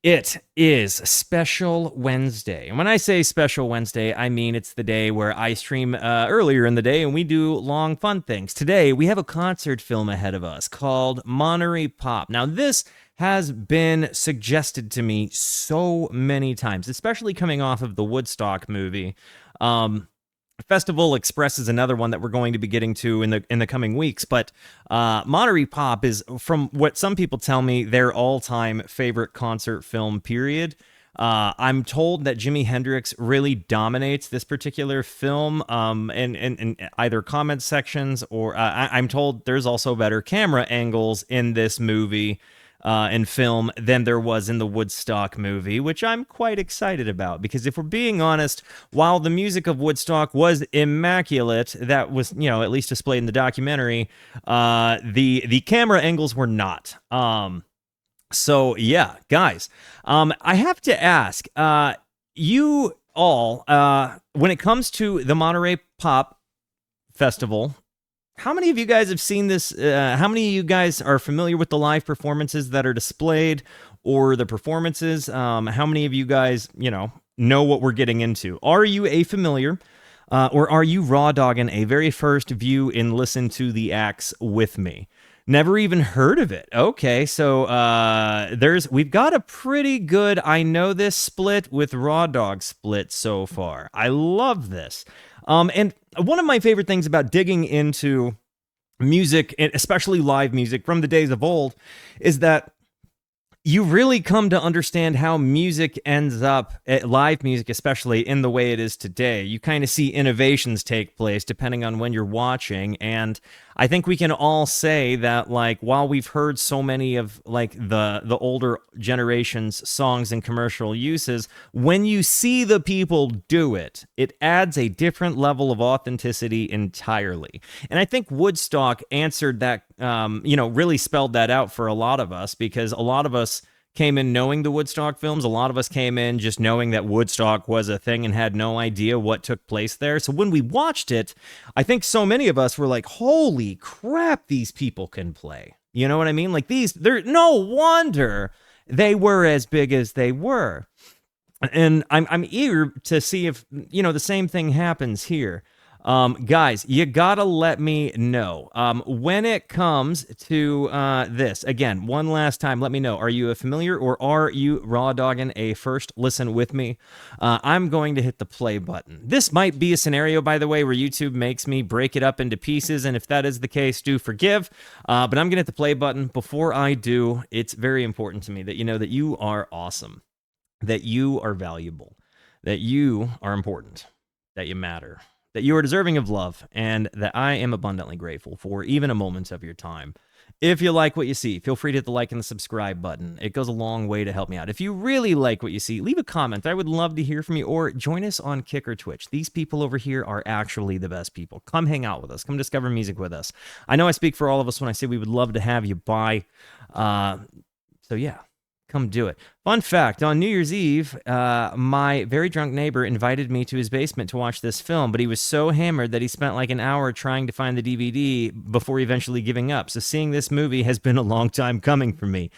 It is Special Wednesday. And when I say Special Wednesday, I mean it's the day where I stream earlier in the day and we do long, fun things. Today, we have a concert film ahead of us called Monterey Pop. Now, this has been suggested to me so many times, especially coming off of the Woodstock movie. Festival Express is another one that we're going to be getting to in the coming weeks, but Monterey Pop is, from what some people tell me, their all-time favorite concert film, period. I'm told that Jimi Hendrix really dominates this particular film in either comment sections, or I'm told there's also better camera angles in this movie and film than there was in the Woodstock movie, which I'm quite excited about, because if we're being honest, while the music of Woodstock was immaculate, that was, at least displayed in the documentary, the camera angles were not. So yeah, guys, I have to ask, you all, when it comes to the Monterey Pop Festival, how many of you guys have seen this? How many of you guys are familiar with the live performances that are displayed, or the performances? How many of you guys, know what we're getting into? Are you a familiar, or are you raw dogging a very first view and listen to the acts with me? Never even heard of it. Okay, so we've got a pretty good I know this split with raw dog split so far. I love this. And one of my favorite things about digging into music, and especially live music from the days of old, is that you really come to understand how music ends up, live music especially, in the way it is today. You kind of see innovations take place depending on when you're watching, and I think we can all say that, while we've heard so many of, the older generation's songs and commercial uses, when you see the people do it, it adds a different level of authenticity entirely. And I think Woodstock answered that, really spelled that out for a lot of us, because a lot of us came in knowing the Woodstock films. A lot of us came in just knowing that Woodstock was a thing and had no idea what took place there. So when we watched it, I think so many of us were like, holy crap, these people can play. You know what I mean? They're no wonder they were as big as they were. And I'm eager to see if, the same thing happens here. Guys, you gotta let me know when it comes to this. Again, one last time, let me know. Are you a familiar, or are you raw dogging a first listen with me? I'm going to hit the play button. This might be a scenario, by the way, where YouTube makes me break it up into pieces, and if that is the case, do forgive. But I'm gonna hit the play button. Before I do, it's very important to me that you know that you are awesome, that you are valuable, that you are important, that you matter, that you are deserving of love, and that I am abundantly grateful for even a moment of your time. If you like what you see, feel free to hit the like and the subscribe button. It goes a long way to help me out. If you really like what you see, leave a comment. I would love to hear from you, or join us on Kick or Twitch. These people over here are actually the best people. Come hang out with us. Come discover music with us. I know I speak for all of us when I say we would love to have you by. So yeah. Come do it. Fun fact, on New Year's Eve, my very drunk neighbor invited me to his basement to watch this film, but he was so hammered that he spent an hour trying to find the DVD before eventually giving up. So seeing this movie has been a long time coming for me.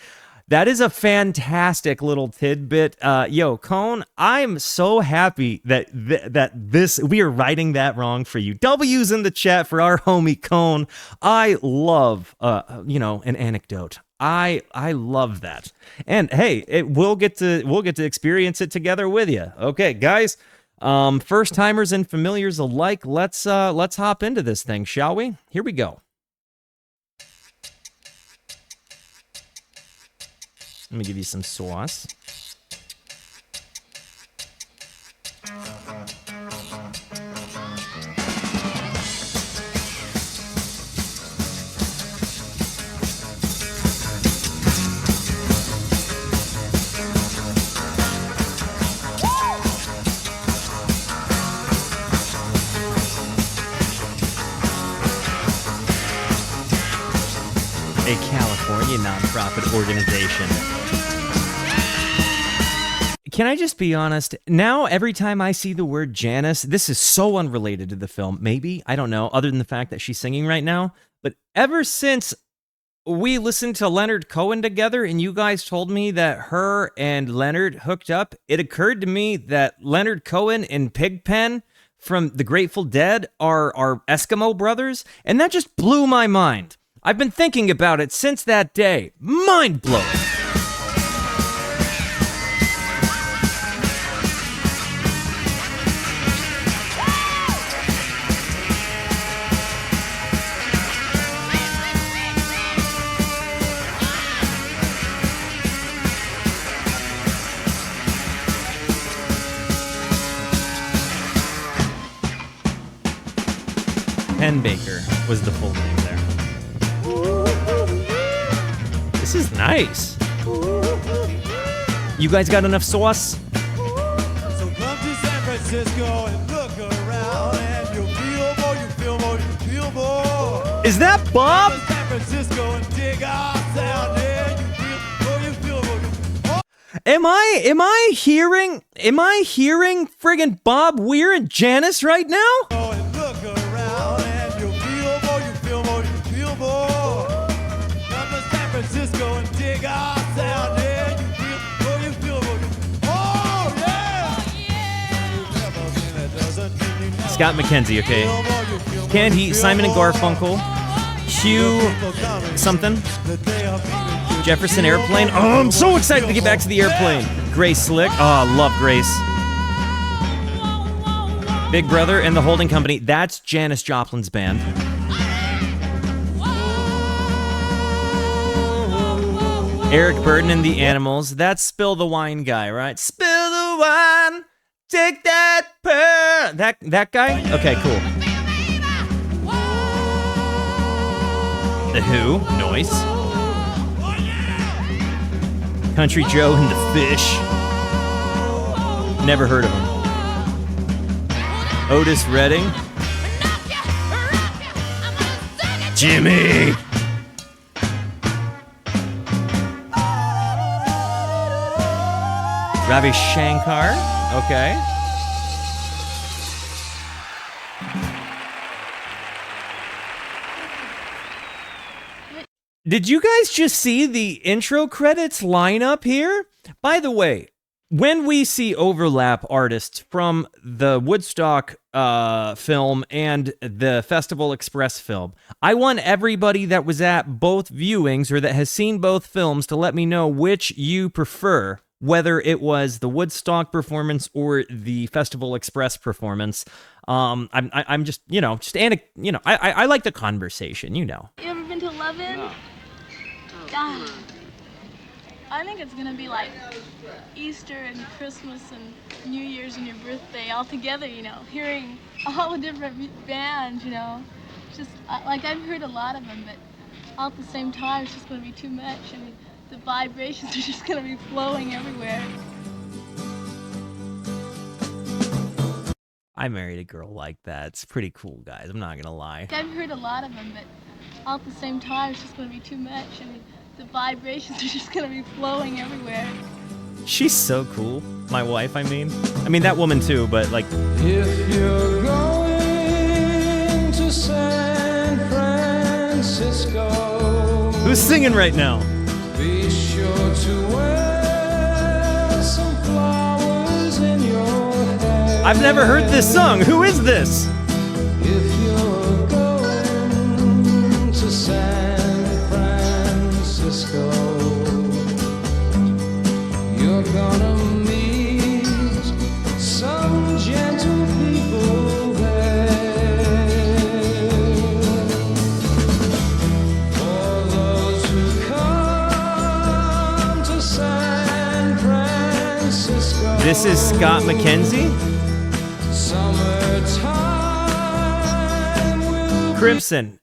That is a fantastic little tidbit. Cone, I'm so happy that we are righting that wrong for you. W's in the chat for our homie Cone. I love, an anecdote. I love that. And hey, we'll get to experience it together with you. Okay, guys, first timers and familiars alike, let's hop into this thing, shall we? Here we go. Let me give you some sauce. A California nonprofit organization. Can I just be honest? Now, every time I see the word Janis, this is so unrelated to the film. Maybe, I don't know, other than the fact that she's singing right now. But ever since we listened to Leonard Cohen together and you guys told me that her and Leonard hooked up, it occurred to me that Leonard Cohen and Pigpen from the Grateful Dead are Eskimo brothers, and that just blew my mind. I've been thinking about it since that day. Mind blowing. Baker was the full name there. This is nice. You guys got enough sauce? So come to San Francisco and look around and you'll feel more, you feel more, you feel more. Is that Bob? Come to San Francisco and dig our sound, yeah, you feel more, you feel more, you feel more. Am I hearing friggin' Bob Weir and Janis right now? Go and look around and you'll feel more, you feel more, you feel more. Come to San Francisco and dig our sound, yeah, you feel more, you feel more, you feel more. Oh, yeah! You've never been, it doesn't mean you never Scott McKenzie, okay. feel more, you feel more, Candy, you feel Simon and more. Garfunkel, Hugh, something, The day of feeling Jefferson Airplane. Oh, I'm so excited to get back to the airplane. Grace Slick. Oh, I love Grace. Big Brother and the Holding Company. That's Janis Joplin's band. Eric Burdon and the Animals. That's Spill the Wine guy, right? Spill the wine. Take that pearl. That guy? Okay, cool. The Who. Noise. Country Joe and the Fish. Never heard of him. Otis Redding. Jimi. Ravi Shankar. Okay. Did you guys just see the intro credits line up here? By the way, when we see overlap artists from the Woodstock film and the Festival Express film, I want everybody that was at both viewings or that has seen both films to let me know which you prefer, whether it was the Woodstock performance or the Festival Express performance. I'm just, I like the conversation, You ever been to Levin? No. God. I think it's gonna be like Easter and Christmas and New Year's and your birthday all together, hearing all the different bands, Just, like, I've heard a lot of them, but all at the same time, it's just gonna be too much. I mean, the vibrations are just gonna be flowing everywhere. I married a girl like that. It's pretty cool, guys. I'm not gonna lie. I've heard a lot of them, but all at the same time, it's just gonna be too much. I mean, the vibrations are just gonna be flowing everywhere. She's so cool. My wife, I mean that woman too, but like. If you're going to San Francisco, Who's singing right now? be sure to wear some flowers in your hair. I've never heard this song. Who is this? If you're going to San Francisco, you're gonna meet some gentle people there. For those who come to San Francisco, This is Scott McKenzie. summertime will Crimson.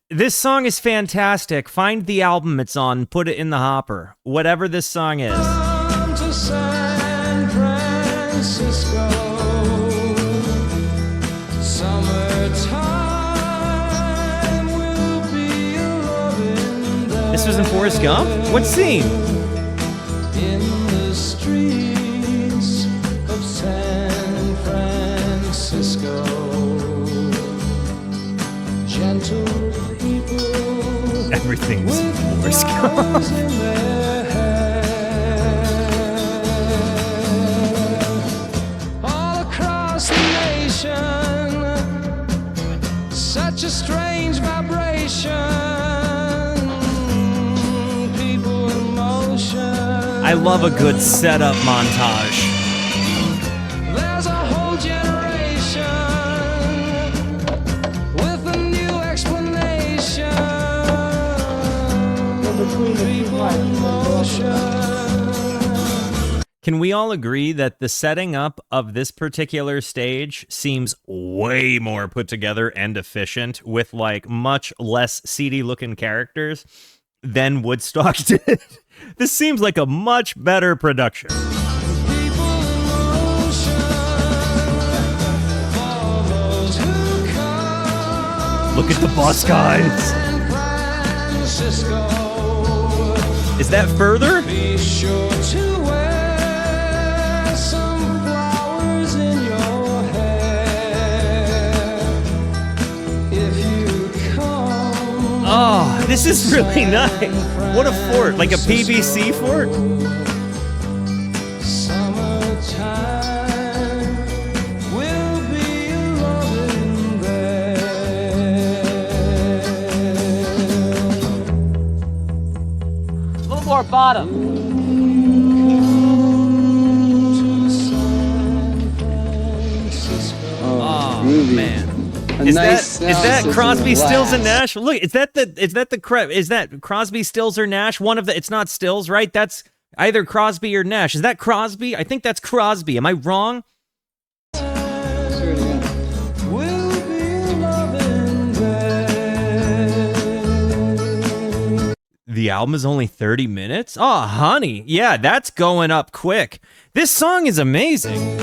This song is fantastic. Find the album it's on, put it in the hopper. Whatever this song is. come to San Francisco. Summertime will be a loving there. This was in Forrest Gump? What scene? In the streets of San Francisco, gentle people Everything Things Morse code. All across the nation, such a strange vibration. People in motion. I love a good setup montage. There's a whole generation with a new explanation. People in motion. Can we all agree that the setting up of this particular stage seems way more put together and efficient with like much less seedy looking characters than Woodstock did? This seems like a much better production. Look at the bus guys. Is that further? Be sure to wear some flowers in your hair if you come. Oh, this is really nice. What a fort, like a PVC fort? Summertime will be loving there. A little more bottom. Oh Groovy. man. A Is nice that sound Crosby, system Stills, and lasts. Nash? Look, is that Crosby, Stills, or Nash? One of the. It's not Stills, right? That's either Crosby or Nash. Is that Crosby? I think that's Crosby. Am I wrong? Let's hear it again. Will be loving there. The album is only 30 minutes. Oh, honey, yeah, that's going up quick. This song is amazing.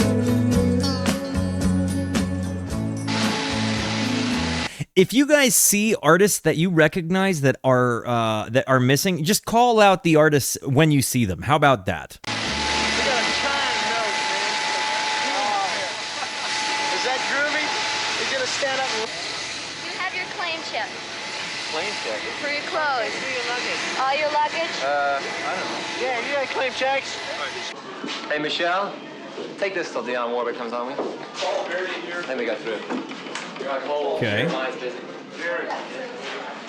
If you guys see artists that you recognize that are missing, just call out the artists when you see them. How about that? We got a time note, man. Is that Groovy? He's gonna stand up and You have your claim check claim check. for your clothes. Do your luggage. All your luggage? I don't know. Yeah, you got claim checks? Hey, Michelle, take this till Dionne Warwick comes on me. Then we got through. Okay.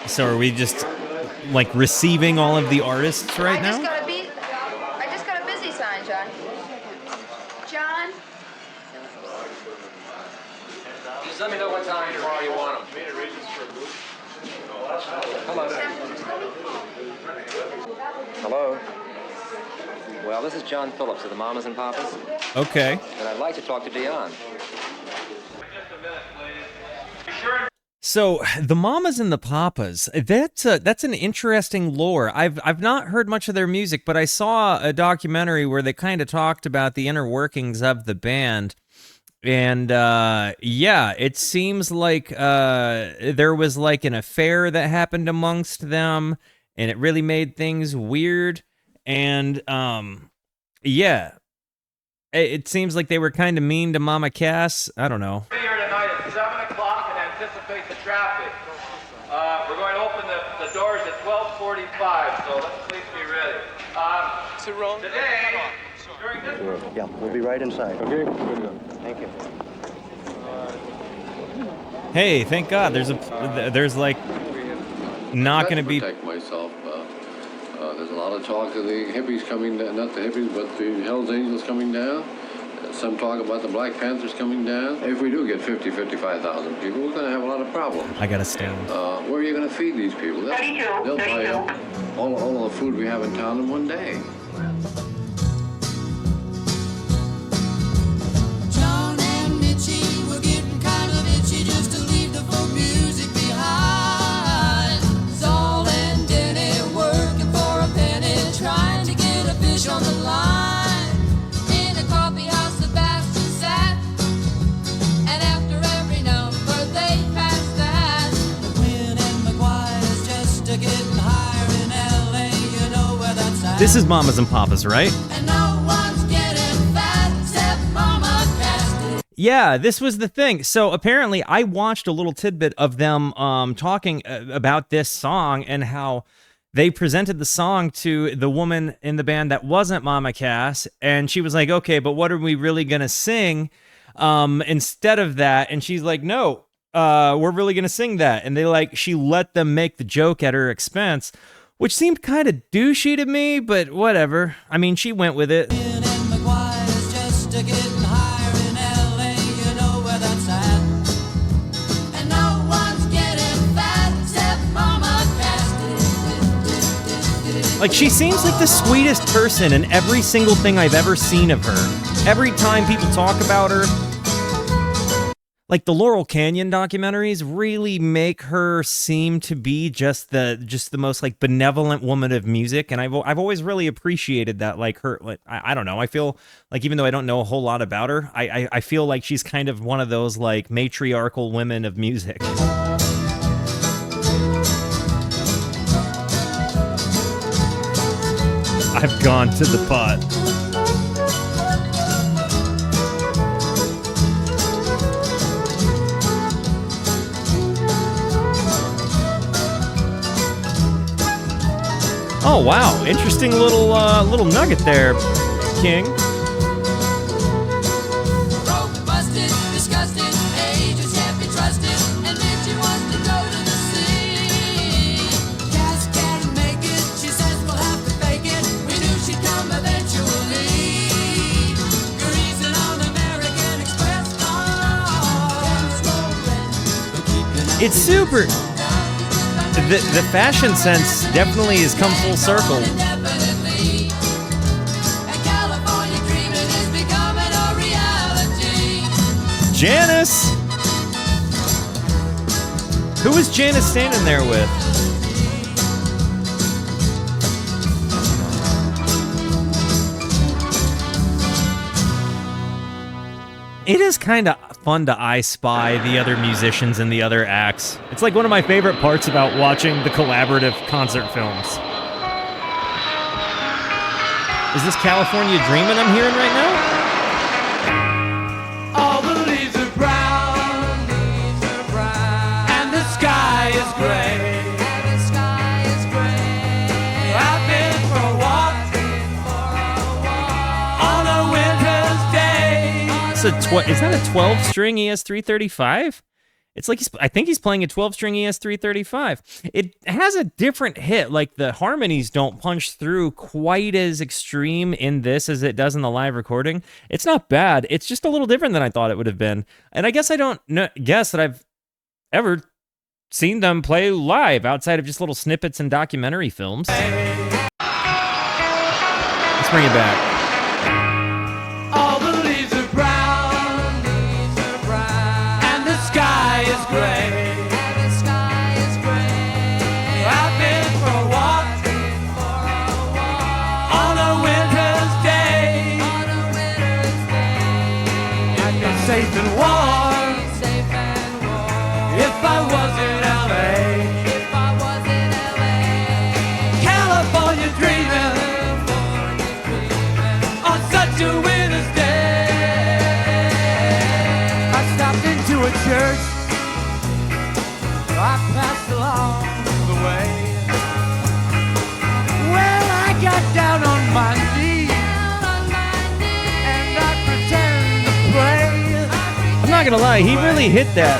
So are we just like receiving all of the artists right I just now? got a busy sign, John. John? Just let me know what time tomorrow you want them. Come on. Hello. Well, this is John Phillips of the Mamas and Papas, Okay. and I'd like to talk to Dionne. So the Mamas and the Papas, that's an interesting lore. I've not heard much of their music, but I saw a documentary where they kind of talked about the inner workings of the band. And yeah, it seems like there was like an affair that happened amongst them, and it really made things weird. And yeah, it seems like they were kind of mean to Mama Cass. I don't know. Be here tonight at 7 o'clock and anticipate the traffic. We're going to open the doors at 12:45, so let's please be ready. Today, during this... Yeah, we'll be right inside. Okay, good. Thank you. Hey, thank God, there's like not going to be. Protect myself. There's a lot of talk of the hippies coming down, not the hippies, but the Hells Angels coming down. Some talk about the Black Panthers coming down. If we do get 55,000 people, we're going to have a lot of problems. I gotta stand. Where are you going to feed these people? They'll buy up all of the food we have in town in one day. John and Mitchie were getting kind of itchy just to leave the folk music behind. Saul and Denny working for a penny, trying to get a fish on the line. In a coffee house, Sebastian sat, and after every number they passed that. Quinn and McGuire's just a getting higher in L.A., you know where that's at. This is Mamas and Papas, right? And no one's getting fat except Mama Cassidy. Yeah, this was the thing. So apparently I watched a little tidbit of them talking about this song and how they presented the song to the woman in the band that wasn't Mama Cass, and she was like, okay, but what are we really gonna sing instead of that? And she's like, no, we're really gonna sing that. And she let them make the joke at her expense, which seemed kind of douchey to me, but whatever. I mean, she went with it. Like, she seems like the sweetest person in every single thing I've ever seen of her. Every time people talk about her, like the Laurel Canyon documentaries really make her seem to be just the most like benevolent woman of music, and I've always really appreciated that. Like her, like, I don't know. I feel like even though I don't know a whole lot about her, I feel like she's kind of one of those like matriarchal women of music. I've gone to the pot. Oh wow, interesting little nugget there, King. Broke, busted, disgusted, ages can't be trusted, and then she wants to go to the sea. Cass can't make it, she says we'll have to fake it. We knew she'd come eventually. Greasing on American Express. It's super. The fashion sense definitely has come full circle. Janis! Who is Janis standing there with? It is kind of fun to I spy the other musicians and the other acts. It's like one of my favorite parts about watching the collaborative concert films. Is this California Dreamin' I'm hearing right now? All the leaves are brown, and the sky is gray. I've been for a walk on a winter's day. Is that a 12-string ES335? It's like I think he's playing a 12-string ES335. It has a different hit. Like the harmonies don't punch through quite as extreme in this as it does in the live recording. It's not bad. It's just a little different than I thought it would have been. And I guess I don't guess that I've ever seen them play live outside of just little snippets in documentary films. Let's bring it back. All the leaves are brown, and the sky is gray. I've been for a walk on a winter's day. I'd be safe and warm if I was in LA. California dreaming on such a winter's day. I stopped into a church I passed along the way. Well, I got down on my knees and I pretend to pray. I'm not gonna lie, he really hit that.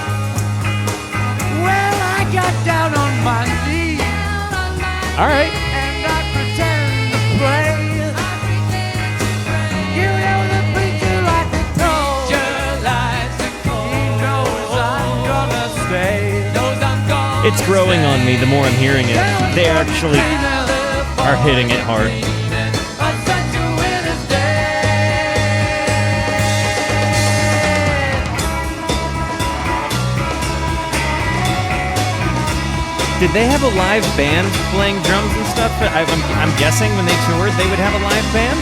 Well, I got down on my knees. All right. And I pretend to pray. You know the preacher like the cold. He knows I'm gonna stay. It's growing on me the more I'm hearing it. They actually are hitting it hard. On such a winter's day. Did they have a live band playing drums and stuff? I'm guessing when they toured, they would have a live band?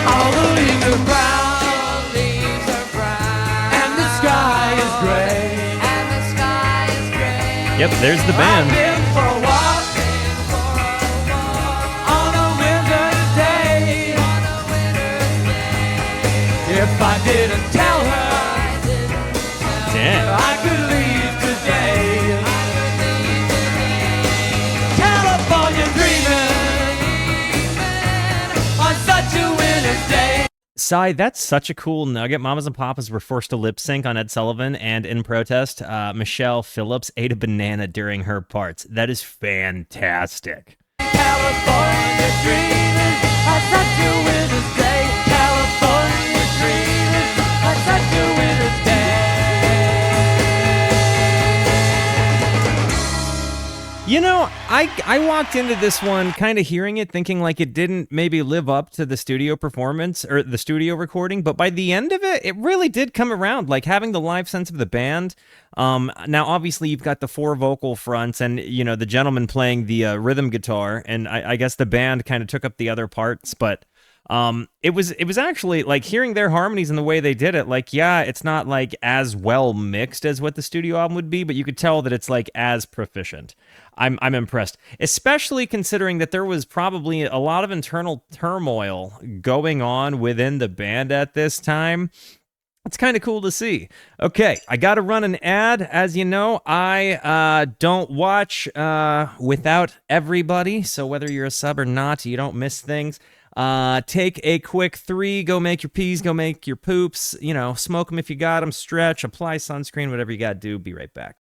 All the leaves are brown, and the sky is gray. Yep, there's the I've band. been for a walk on a winter's day. If I didn't tell her Damn. I could leave today. California dreaming on such a winter's day. Cy, that's such a cool nugget. Mamas and Papas were forced to lip sync on Ed Sullivan, and in protest, Michelle Phillips ate a banana during her parts. That is fantastic. California dreaming on such a winter's day. California dreaming on such a winter's day. You know, I walked into this one kind of hearing it, thinking like it didn't maybe live up to the studio performance or the studio recording, but by the end of it, it really did come around, like having the live sense of the band. Now, obviously, you've got the 4 vocal fronts and, you know, the gentleman playing the rhythm guitar, and I guess the band kind of took up the other parts, but it was actually like hearing their harmonies and the way they did it, like, yeah, it's not like as well mixed as what the studio album would be, but you could tell that it's like as proficient. I'm impressed, especially considering that there was probably a lot of internal turmoil going on within the band at this time. It's kind of cool to see. Okay, I got to run an ad. As you know, I don't watch without everybody, so whether you're a sub or not, you don't miss things. Take a quick 3, go make your peas, go make your poops, you know, smoke them if you got them, stretch, apply sunscreen, whatever you got to do. Be right back.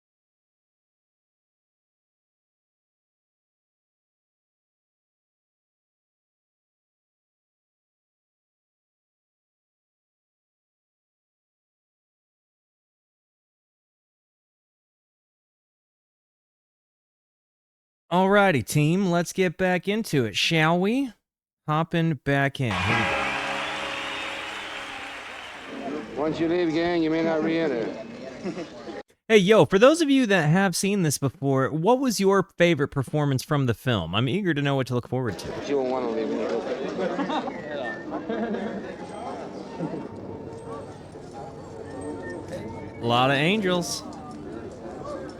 Alrighty, team, let's get back into it, shall we? Hopping back in. Here we go. Once you leave, gang, you may not re-enter. Hey, yo, for those of you that have seen this before, what was your favorite performance from the film? I'm eager to know what to look forward to. You won't want to leave me. A lot of angels.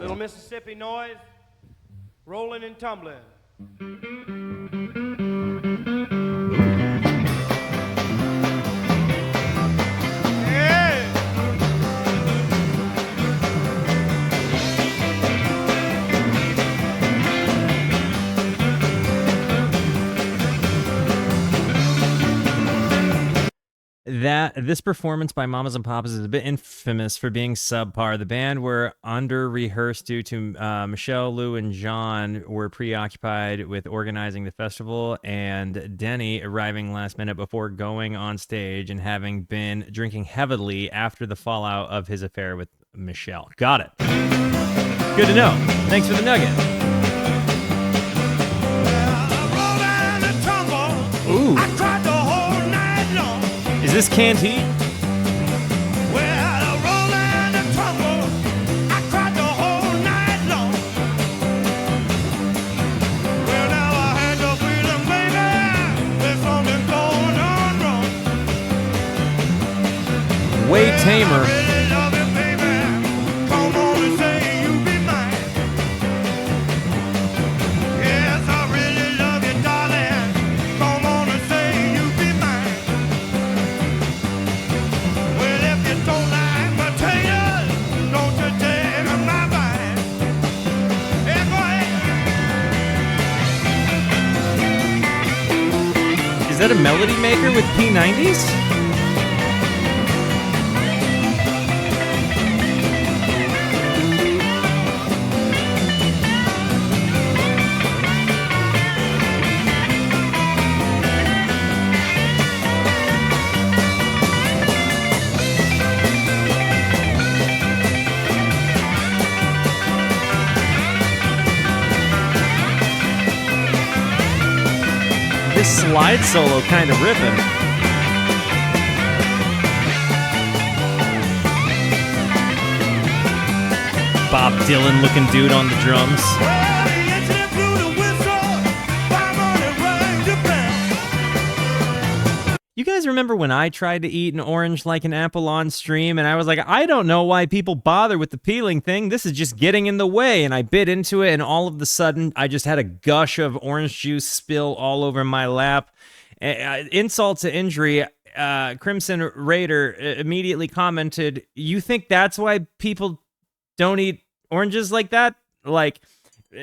Little Mississippi noise, rolling and tumbling. This performance by Mamas and Papas is a bit infamous for being subpar. The band were under-rehearsed due to Michelle, Lou, and John were preoccupied with organizing the festival, and Denny arriving last minute before going on stage and having been drinking heavily after the fallout of his affair with Michelle. Got it. Good to know. Thanks for the nugget. Ooh. Is this canned heat? Way tamer. Is that a melody maker with P90s? This slide solo kind of ripping. Bob Dylan looking dude on the drums. You guys remember when I tried to eat an orange like an apple on stream, and I was like, I don't know why people bother with the peeling thing. This is just getting in the way. And I bit into it, and all of a sudden, I just had a gush of orange juice spill all over my lap. Insult to injury, Crimson Raider immediately commented, "You think that's why people don't eat oranges like that?" Like,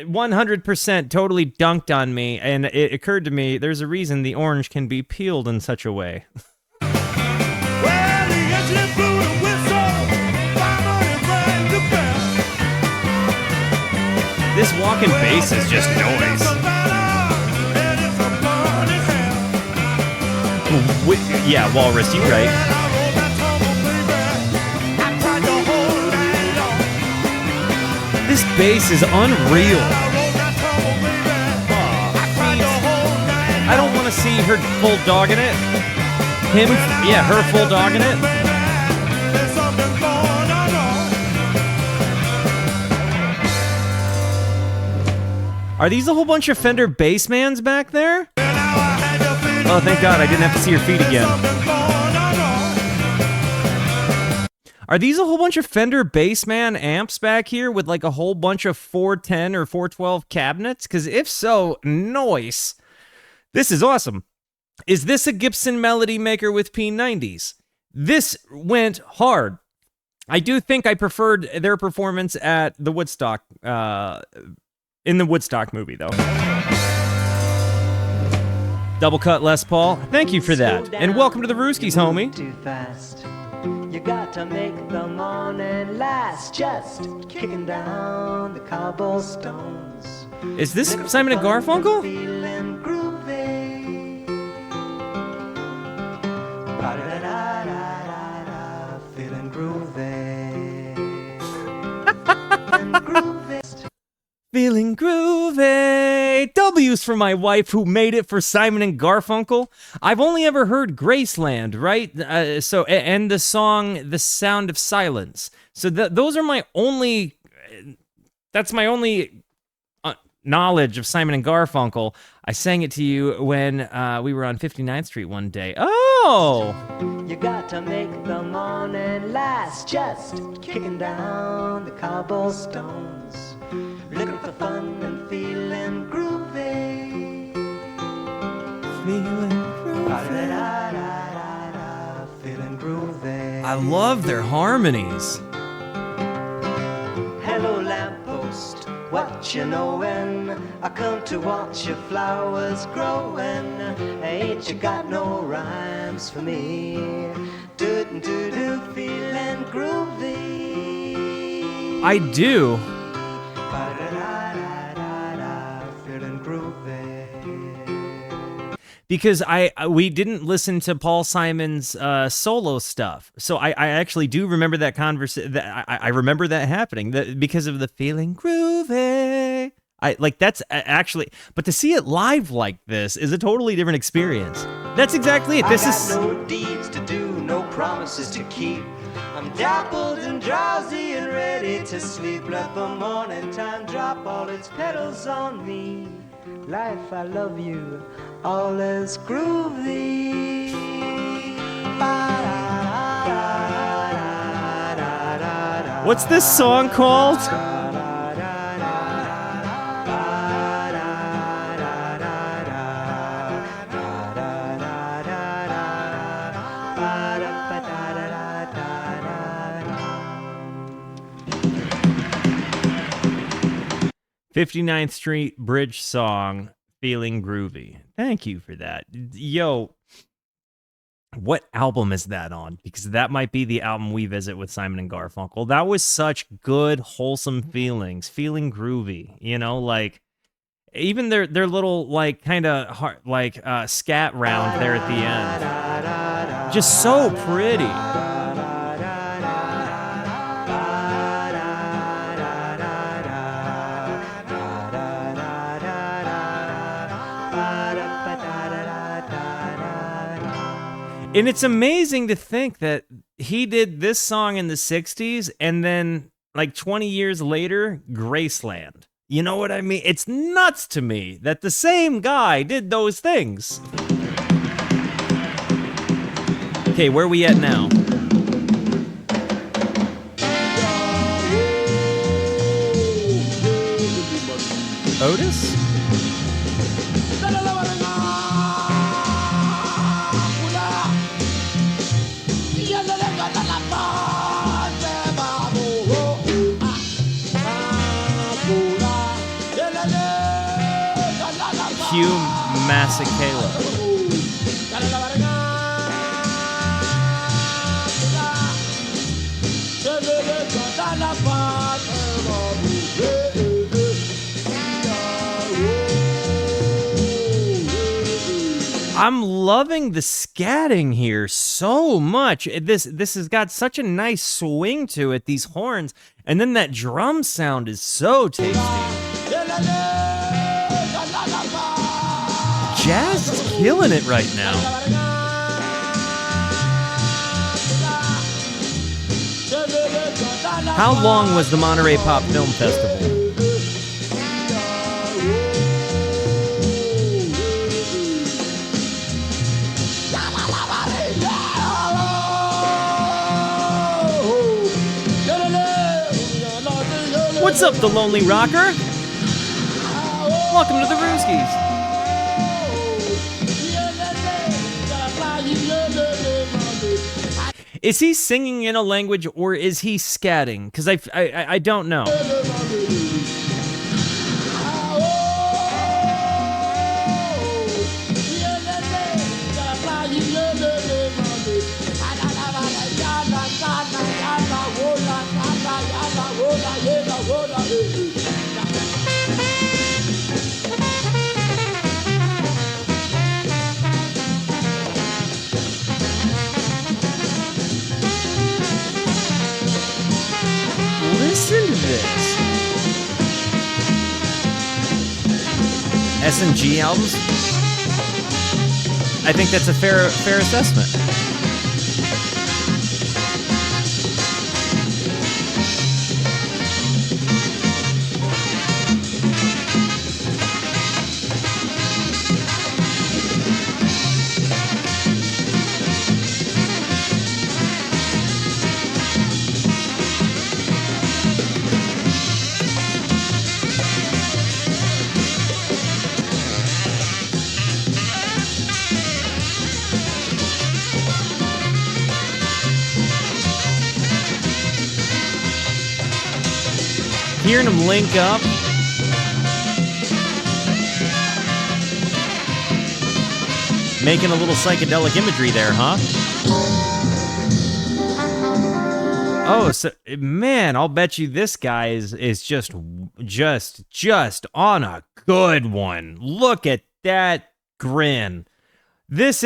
100% totally dunked on me, and it occurred to me there's a reason the orange can be peeled in such a way. This walking bass is just noise. Yeah, Walrus, you right. This bass is unreal. I don't want to see her full dog in it. Her full dog in it. Are these a whole bunch of Fender Bassmans back there? Oh, thank God, I didn't have to see your feet again. Are these a whole bunch of Fender Bassman amps back here with like a whole bunch of 410 or 412 cabinets? Because if so, noise. This is awesome. Is this a Gibson Melody Maker with P90s? This went hard. I do think I preferred their performance at the Woodstock, in the Woodstock movie, though. Double cut Les Paul. Thank you for that. And welcome to the Rooskies, homie. Too fast. You got to make the morning last, just kicking down the cobblestones. Is this Simon and Garfunkel? Feeling groovy. Ba-da-da-da-da-da, feeling groovy. Feeling groovy. W's for my wife who made it for Simon and Garfunkel. I've only ever heard Graceland, right? And the song The Sound of Silence. So those are my only... That's my only knowledge of Simon and Garfunkel. I sang it to you when we were on 59th Street one day. Oh! You got to make the morning last, just kicking down the cobblestones. Looking for fun and feeling groovy. Feeling groovy. Ba-da-da-da-da-da, feeling groovy. I love their harmonies. Hello, lamppost, what you knowin'? I come to watch your flowers growin'. Ain't you got no rhymes for me? Do-do-do, feeling groovy. I do. Because we didn't listen to Paul Simon's solo stuff, so I actually do remember that conversation. I remember that happening because of the feeling groovy. That's actually, but to see it live like this is a totally different experience. That's exactly it. This is no deeds to do, no promises to keep. I'm dappled and drowsy and ready to sleep. Let the morning time drop all its petals on me. Life, I love you, all is groovy. What's this song called? "59th Street Bridge song, Feeling Groovy." Thank you for that. Yo, what album is that on? Because that might be the album we visit with Simon and Garfunkel. That was such good, wholesome feelings. Feeling groovy. You know, like, even their little, like, kind of scat round there at the end. Just so pretty. And it's amazing to think that he did this song in the 60s and then, like, 20 years later, Graceland. You know what I mean? It's nuts to me that the same guy did those things. Okay, where are we at now? Otis? Hugh Masekela. I'm loving the scatting here so much. This has got such a nice swing to it, these horns, and then that drum sound is so tasty. Jazz is killing it right now. How long was the Monterey Pop Film Festival? What's up, the Lonely Rocker? Welcome to the Rooskies. Is he singing in a language or is he scatting? Because I don't know. Listen to this. S&G albums? I think that's a fair assessment. Hearing them link up. Making a little psychedelic imagery there, huh? Oh, so man, I'll bet you this guy is just on a good one. Look at that grin. This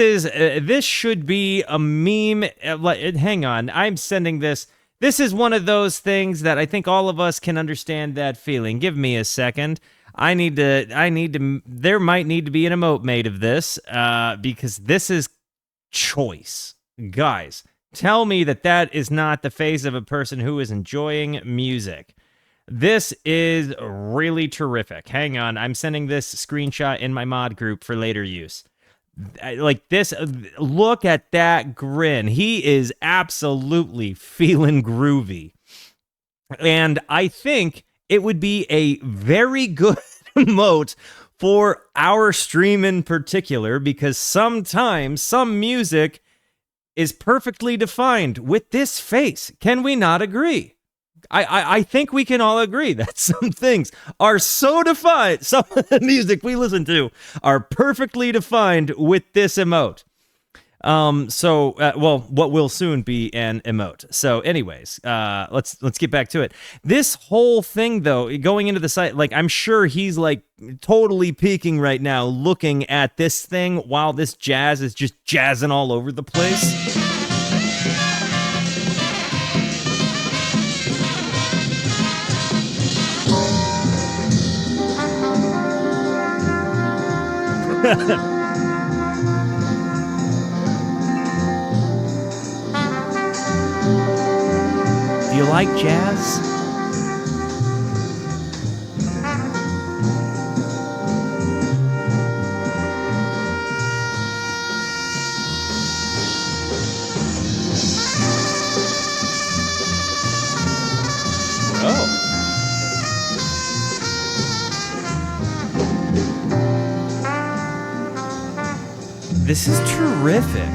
should be a meme. Hang on, I'm sending this. This is one of those things that I think all of us can understand that feeling. Give me a second. There might need to be an emote made of this, because this is choice. Guys, tell me that is not the face of a person who is enjoying music. This is really terrific. Hang on, I'm sending this screenshot in my mod group for later use. Like this, look at that grin. He is absolutely feeling groovy. And I think it would be a very good emote for our stream in particular, because sometimes some music is perfectly defined with this face. Can we not agree? I think we can all agree that some things are so defined, some of the music we listen to are perfectly defined with this emote. What will soon be an emote. So anyways, let's get back to it. This whole thing though, going into the site, like I'm sure he's like totally peeking right now looking at this thing while this jazz is just jazzing all over the place. Do you like jazz? This is terrific.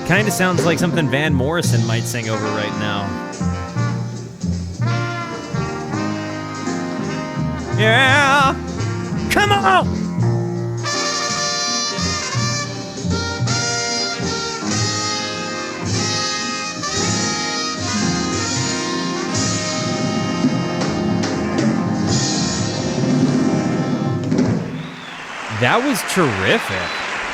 Kind of sounds like something Van Morrison might sing over right now. Yeah! Come on! That was terrific.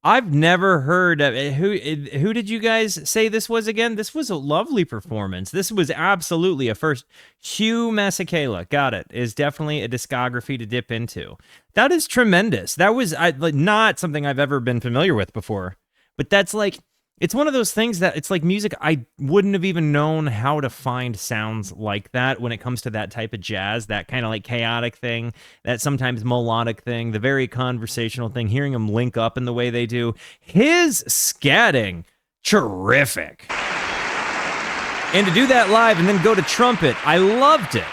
I've never heard of it. Who did you guys say this was again? This was a lovely performance. This was absolutely a first. Hugh Masekela, got it, is definitely a discography to dip into. That is tremendous. That was not something I've ever been familiar with before. But that's like, it's one of those things that it's like music I wouldn't have even known how to find sounds like that when it comes to that type of jazz, that kind of like chaotic thing, that sometimes melodic thing, the very conversational thing, hearing them link up in the way they do. His scatting, terrific. And to do that live and then go to trumpet, I loved it.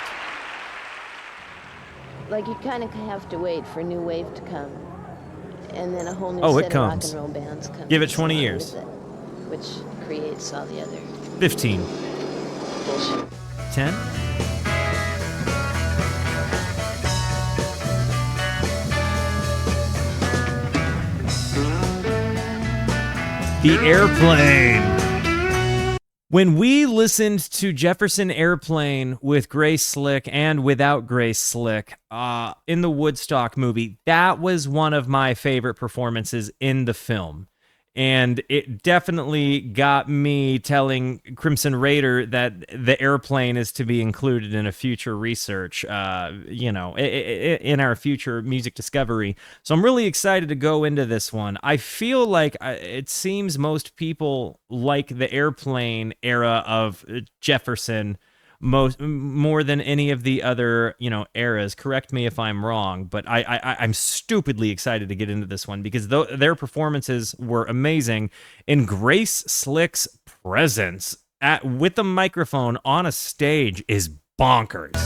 Like you kind of have to wait for a new wave to come. And then a whole new Oh, set it of comes. rock and roll bands come. Give it 20 years. With it, which creates all the other 15. bullshit. 10. The Airplane. When we listened to Jefferson Airplane with Grace Slick and without Grace Slick in the Woodstock movie, that was one of my favorite performances in the film. And it definitely got me telling Crimson Raider that the Airplane is to be included in a future research, in our future music discovery. So I'm really excited to go into this one. I feel like it seems most people like the Airplane era of Jefferson more than any of the other, eras. Correct me if I'm wrong, but I'm stupidly excited to get into this one because their performances were amazing. And Grace Slick's presence with the microphone on a stage is bonkers.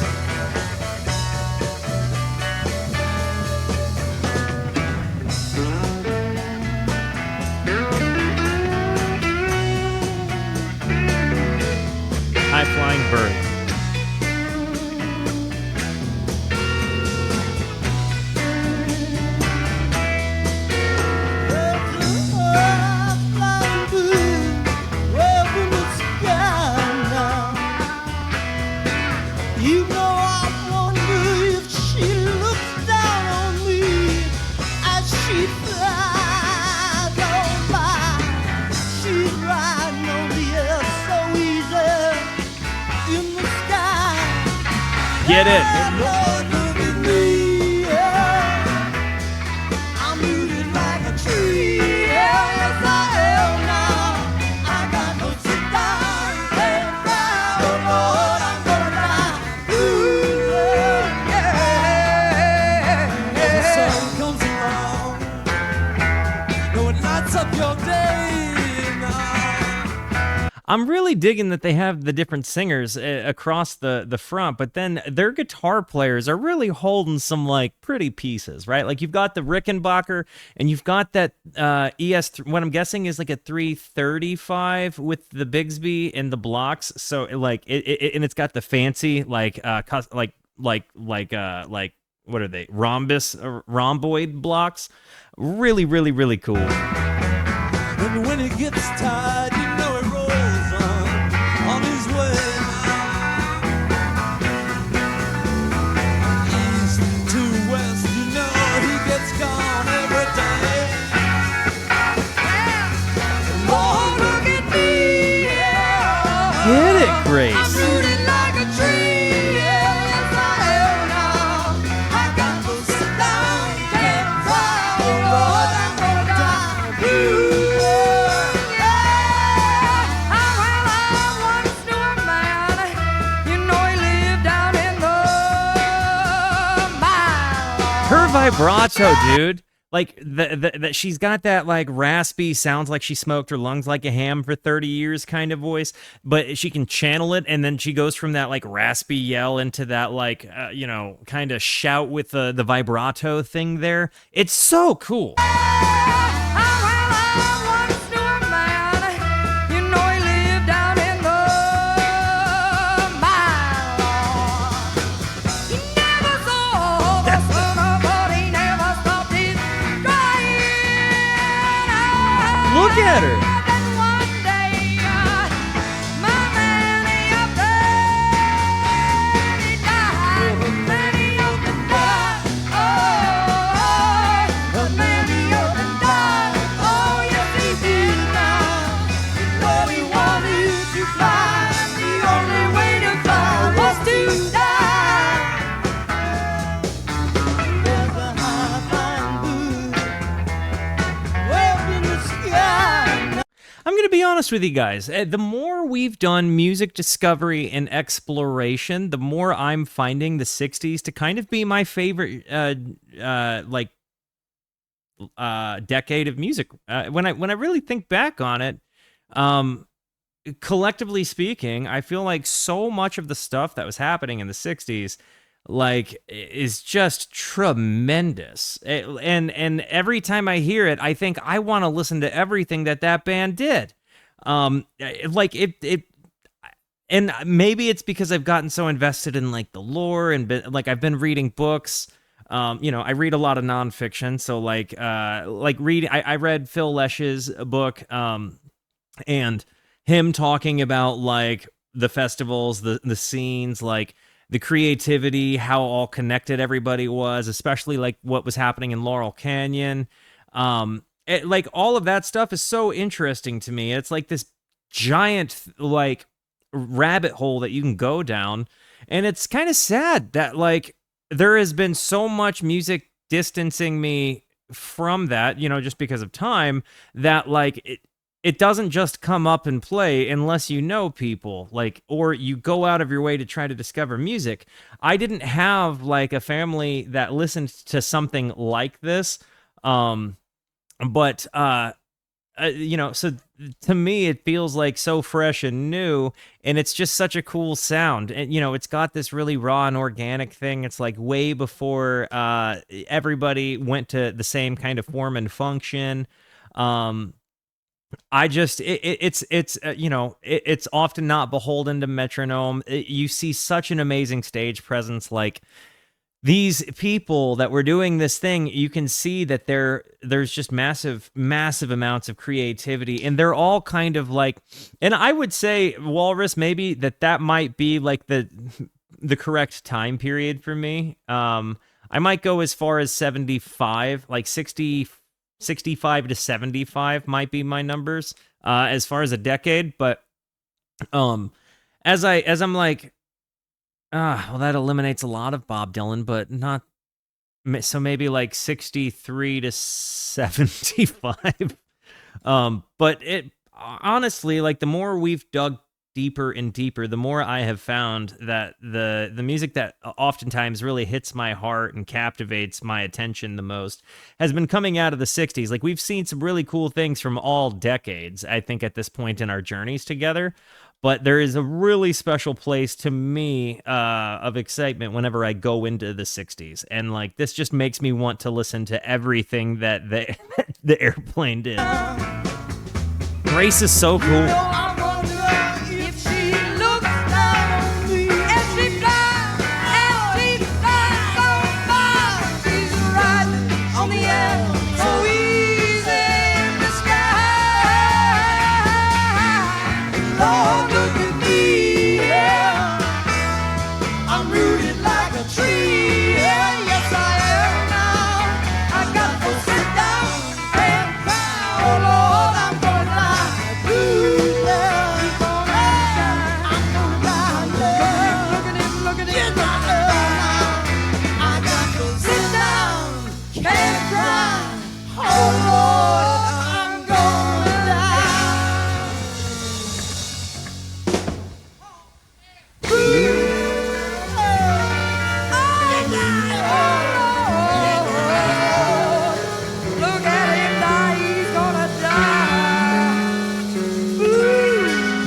High Flying Bird. Get it. I'm really digging that they have the different singers across the front, but then their guitar players are really holding some like pretty pieces, right? Like you've got the Rickenbacker and you've got that what I'm guessing is like a 335 with the Bigsby and the blocks. So like and it's got the fancy like what are they? Rhomboid blocks. Really, really, really cool. And when it gets tired, you know it rolls on his way. East to west, you know he gets gone every day. Lord, look at me. Get it, Grace. I'm rooted like a tree. Yes, I am now. I got to sit down, can't cry. Oh Lord, I'm gonna die. Her vibrato, dude. like that she's got that like raspy, sounds like she smoked her lungs like a ham for 30 years kind of voice, but she can channel it, and then she goes from that like raspy yell into that like kind of shout with the vibrato thing there. It's so cool. Look at her. I'm going to be honest with you guys. The more we've done music discovery and exploration, the more I'm finding the 60s to kind of be my favorite decade of music. When I really think back on it, collectively speaking, I feel like so much of the stuff that was happening in the 60s like is just tremendous, and every time I hear it, I think I want to listen to everything that band did. Like it and maybe it's because I've gotten so invested in like the lore and I've been reading books. I read a lot of nonfiction, so I read Phil Lesch's book, and him talking about like the festivals, the scenes, like the creativity, how all connected everybody was, especially like what was happening in Laurel Canyon. Like all of that stuff is so interesting to me. It's like this giant like rabbit hole that you can go down. And it's kind of sad that like there has been so much music distancing me from that, just because of time, that like it doesn't just come up and play unless you know people, like, or you go out of your way to try to discover music. I didn't have like a family that listened to something like this. So to me, it feels like so fresh and new, and it's just such a cool sound. And, it's got this really raw and organic thing. It's like way before everybody went to the same kind of form and function. It's often not beholden to metronome. You see such an amazing stage presence. Like these people that were doing this thing, you can see that there's just massive amounts of creativity, and they're all kind of like, and I would say, Walrus, maybe that might be like the correct time period for me. I might go as far as 75, like 65 to 75 might be my numbers as far as a decade, but as I'm like, well, that eliminates a lot of Bob Dylan, but not so maybe like 63 to 75. But it honestly, like the more we've dug deeper and deeper, the more I have found that the music that oftentimes really hits my heart and captivates my attention the most has been coming out of the 60s. Like we've seen some really cool things from all decades, I think, at this point in our journeys together. But there is a really special place to me of excitement whenever I go into the 60s. And like this just makes me want to listen to everything that the Airplane did. Grace is so cool. Oh Lord, I'm gonna lie, blue, yeah.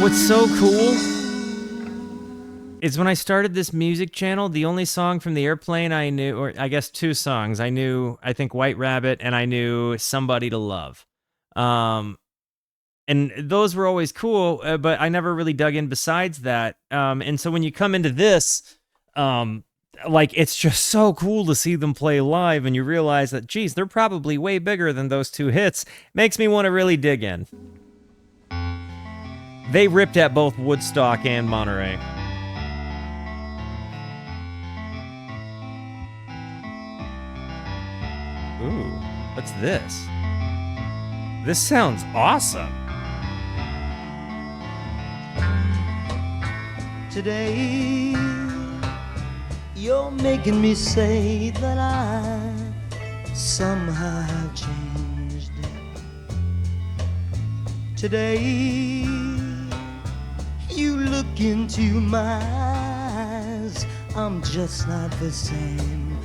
What's so cool is when I started this music channel, the only song from the Airplane I knew, or I guess two songs, I knew, I think White Rabbit, and I knew Somebody to Love. And those were always cool, but I never really dug in besides that. And so when you come into this, like, it's just so cool to see them play live, and you realize that, geez, they're probably way bigger than those two hits. Makes me want to really dig in. They ripped at both Woodstock and Monterey. Ooh, what's this? This sounds awesome. Today, you're making me say that I somehow have changed. Today, you look into my eyes, I'm just not the same.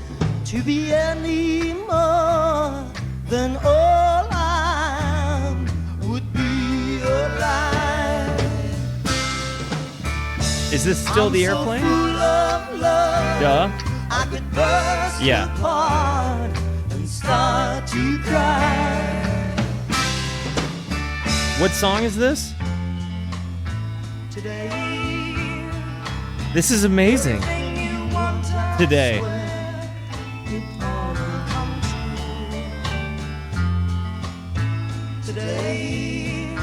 To be any more than all I would be alive. Is this still the Airplane? Duh. I could burst apart and start to cry. What song is this? Today, this is amazing. Today. Today,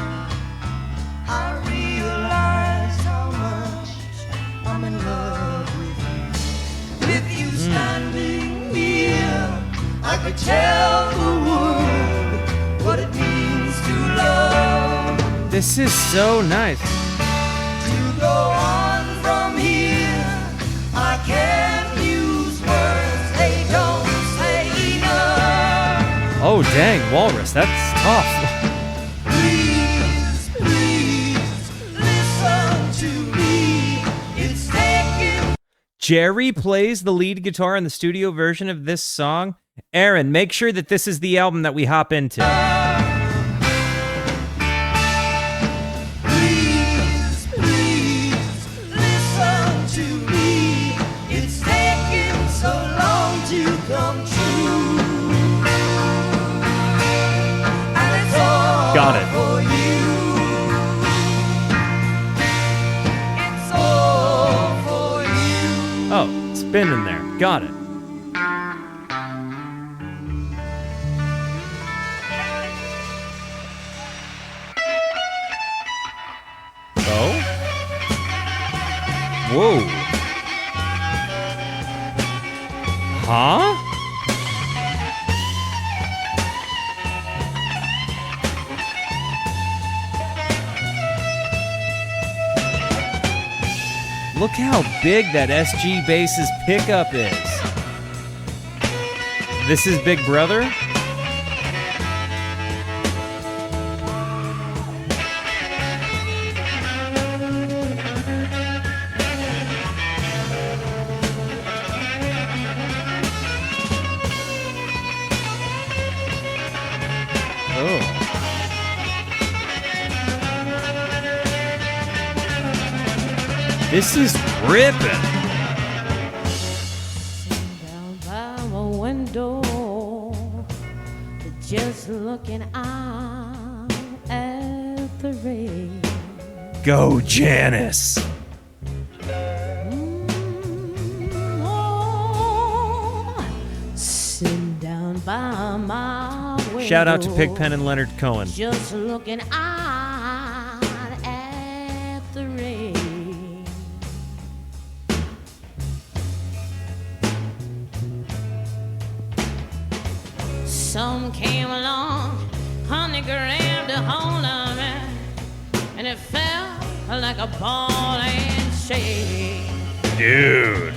I realize how much I'm in love with you. With you standing here, I could tell the world what it means to love. This is so nice. To go on from here, I can't use words, they don't say enough. Oh, dang, Walrus, that's tough. Please, please, listen to me. It's taking. Jerry plays the lead guitar in the studio version of this song. Aaron, make sure that this is the album that we hop into. Please, please, listen to me. It's taking so long to come true. And it's all Got it. for you. It's all for you. Oh, it's been in there. Got it. Oh? Whoa. Huh? Look how big that SG bass's pickup is. This is Big Brother? Oh. This is ripping. Down by my window, just looking out at the rain. Go, Janis. Sitting down by my window. Shout out to Pigpen and Leonard Cohen. Just looking out at the rain. Some came along, honey grabbed a hold of me, and it felt like a ball and chain. Dude,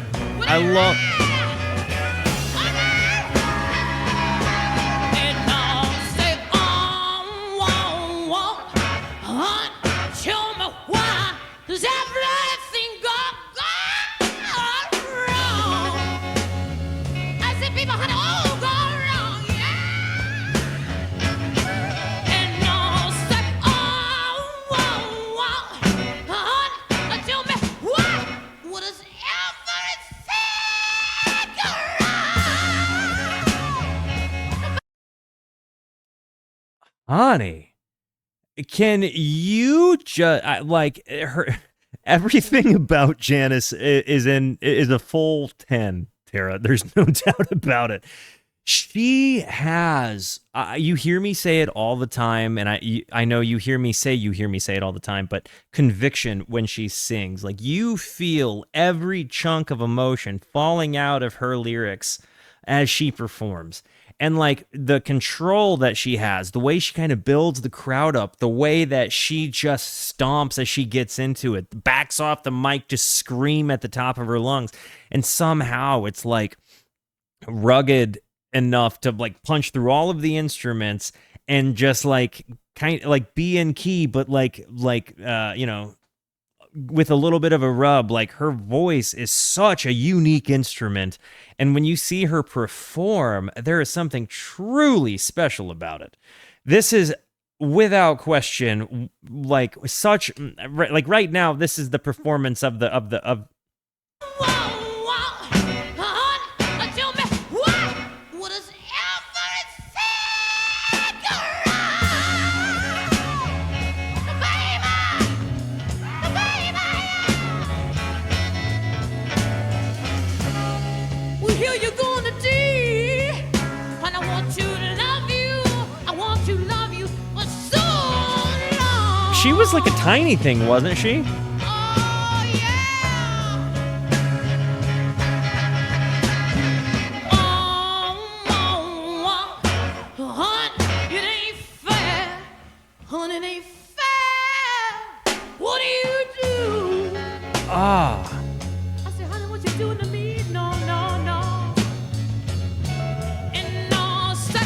I love. Honey, can you just like her? Everything about Janis is a full 10, Tara. There's no doubt about it. She has, you hear me say it all the time, and I know you hear me say it all the time, but conviction when she sings. Like, you feel every chunk of emotion falling out of her lyrics as she performs. And like the control that she has, the way she kind of builds the crowd up, the way that she just stomps as she gets into it, backs off the mic to scream at the top of her lungs. And somehow it's like rugged enough to like punch through all of the instruments and just like kind of like be in key, but like you know, with a little bit of a rub. Like, her voice is such a unique instrument, and when you see her perform, there is something truly special about it. This is without question like such like right now this is the performance of She was like a tiny thing, wasn't she? I said, honey, what you doing to me? No, no, no. And no, say,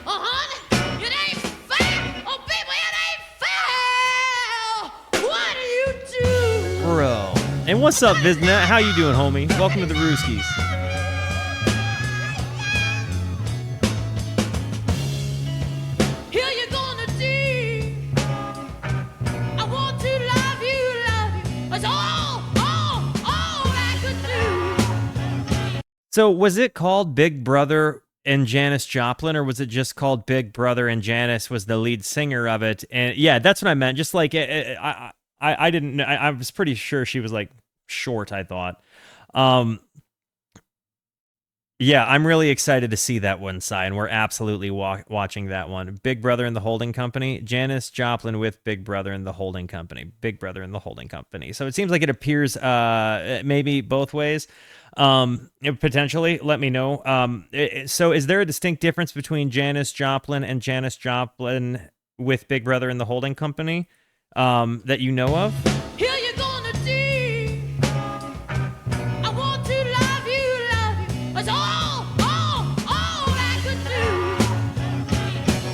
honey, it ain't fair. Oh, baby, it ain't fair. What do you do? Bro. And what's up, Vizna? How you doing, homie? Welcome to the Rooskies. So was it called Big Brother and Janis Joplin, or was it just called Big Brother and Janis was the lead singer of it? And yeah, that's what I meant. Just like I didn't know. I was pretty sure she was like short, I thought. Yeah, I'm really excited to see that one, Cy, and we're absolutely watching that one. Big Brother and the Holding Company. Janis Joplin with Big Brother and the Holding Company. Big Brother and the Holding Company. So it seems like it appears maybe both ways. Potentially, let me know. So is there a distinct difference between Janis Joplin and Janis Joplin with Big Brother and the Holding Company that you know of? Here you gonna do. I want to love you. That's all I could do.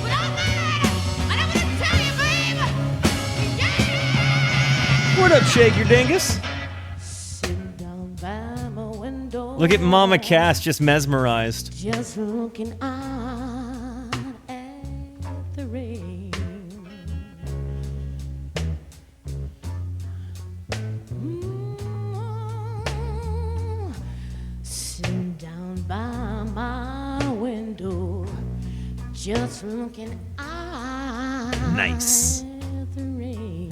But I'm gonna tell you, baby. Yeah. What up, Shake Your Dingus? Look at Mama Cass, just mesmerized. Just looking out at the rain. Sitting down by my window, just looking out nice. at the rain.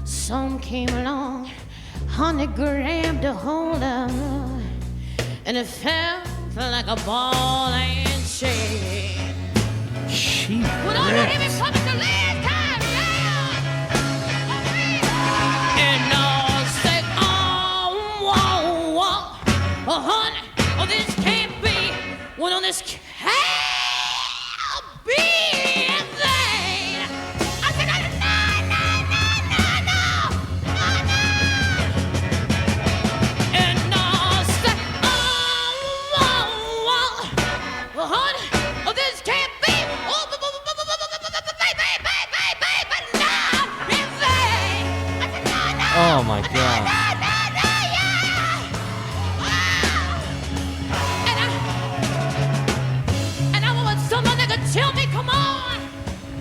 Some came along, 100 grams to hold up, and it felt like a ball and chain. She Well, already been coming to last time, yeah. And I said, honey, this can't be. Well, this can't be. Oh my God. And I want someone that can tell me, come on.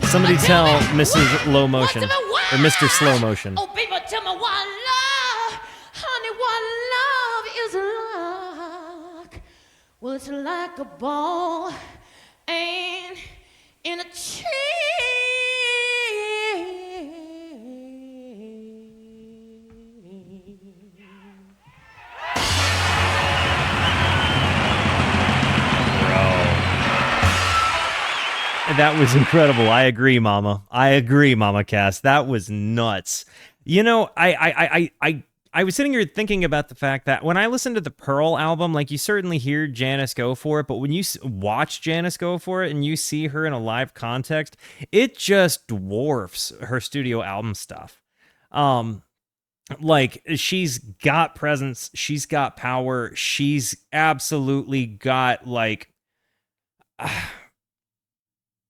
Somebody tell Mrs. Low Motion or Mr. Slow Motion. Oh, people, tell me why Well, it's like a ball and in a chain. That was incredible. I agree, Mama. I agree, Mama Cass. That was nuts. You know, I was sitting here thinking about the fact that when I listen to the Pearl album, like, you certainly hear Janis go for it, but when you watch Janis go for it and you see her in a live context, it just dwarfs her studio album stuff. Like, she's got presence, she's got power, she's absolutely got, like,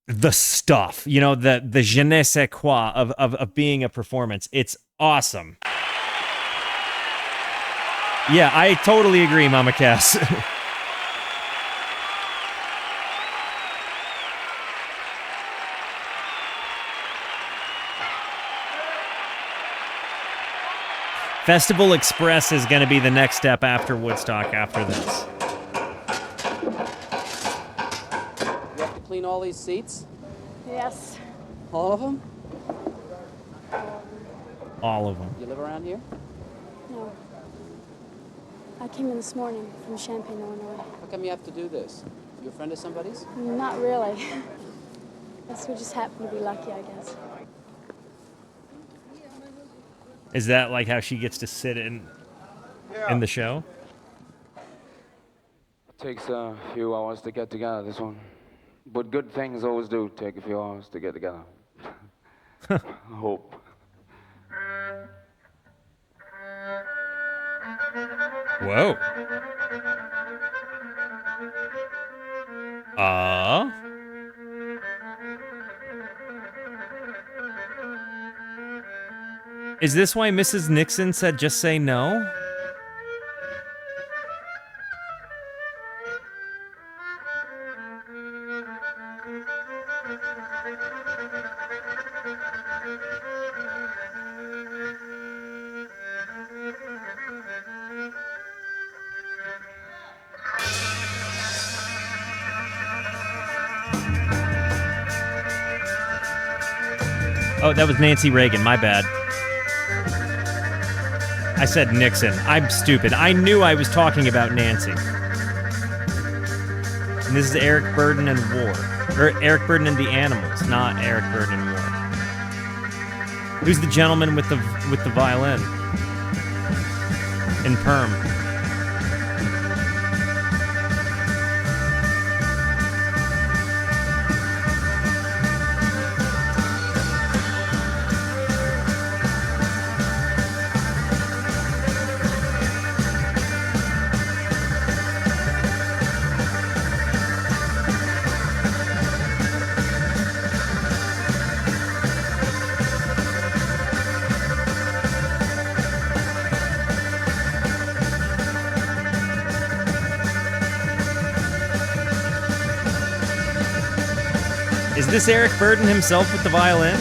the stuff, you know, the je ne sais quoi of being a performance. It's awesome. Yeah, I totally agree, Mama Cass. Festival Express is going to be the next step after Woodstock after this. You have to clean all these seats? Yes. All of them? All of them. You live around here? No. I came in this morning from Champaign, Illinois. How come you have to do this? You a friend of somebody's? Not really. Guess we just happen to be lucky, I guess. Is that like how she gets to sit in the show? It takes a few hours to get together, this one. But good things always do take a few hours to get together. I hope. Whoa. Is this why Mrs. Nixon said just say no? Oh, that was Nancy Reagan, my bad. I said Nixon. I'm stupid. I knew I was talking about Nancy. And this is Eric Burdon and War. Or Eric Burdon and the Animals, not Eric Burdon and War. Who's the gentleman with the violin? In Perm. Is this Eric Burdon himself with the violin?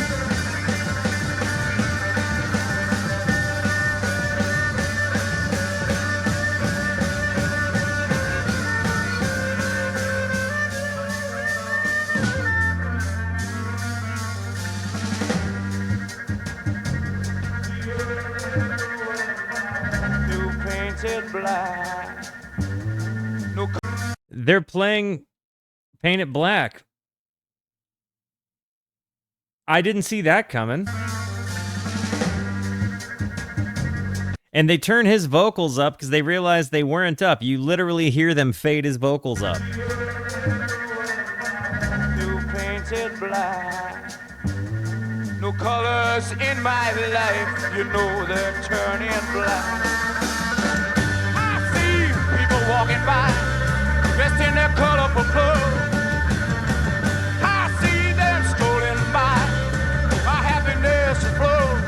They're playing Paint It Black. I didn't see that coming. And they turn his vocals up because they realized they weren't up. You literally hear them fade his vocals up. New painted black. No colors in my life, you know they're turning black. I see people walking by, dressed in their colorful clothes. I see them strolling by, my happiness flows.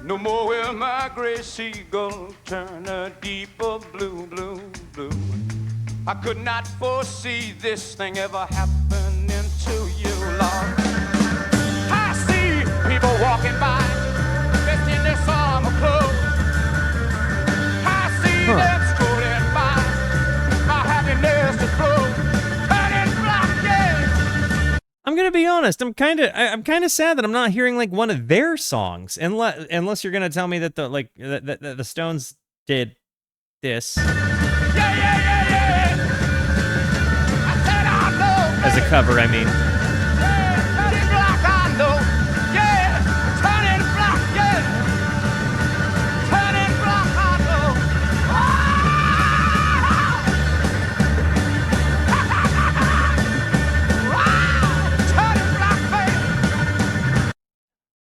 No more will my gray seagull turn a deeper blue, blue, blue. I could not foresee this thing ever happening to you, Lord. I see people walking by, dressed in their summer clothes. I see them strolling by, gonna be honest. I'm kind of sad that I'm not hearing like one of their songs, unless you're gonna tell me that the Stones did this as a cover. I mean,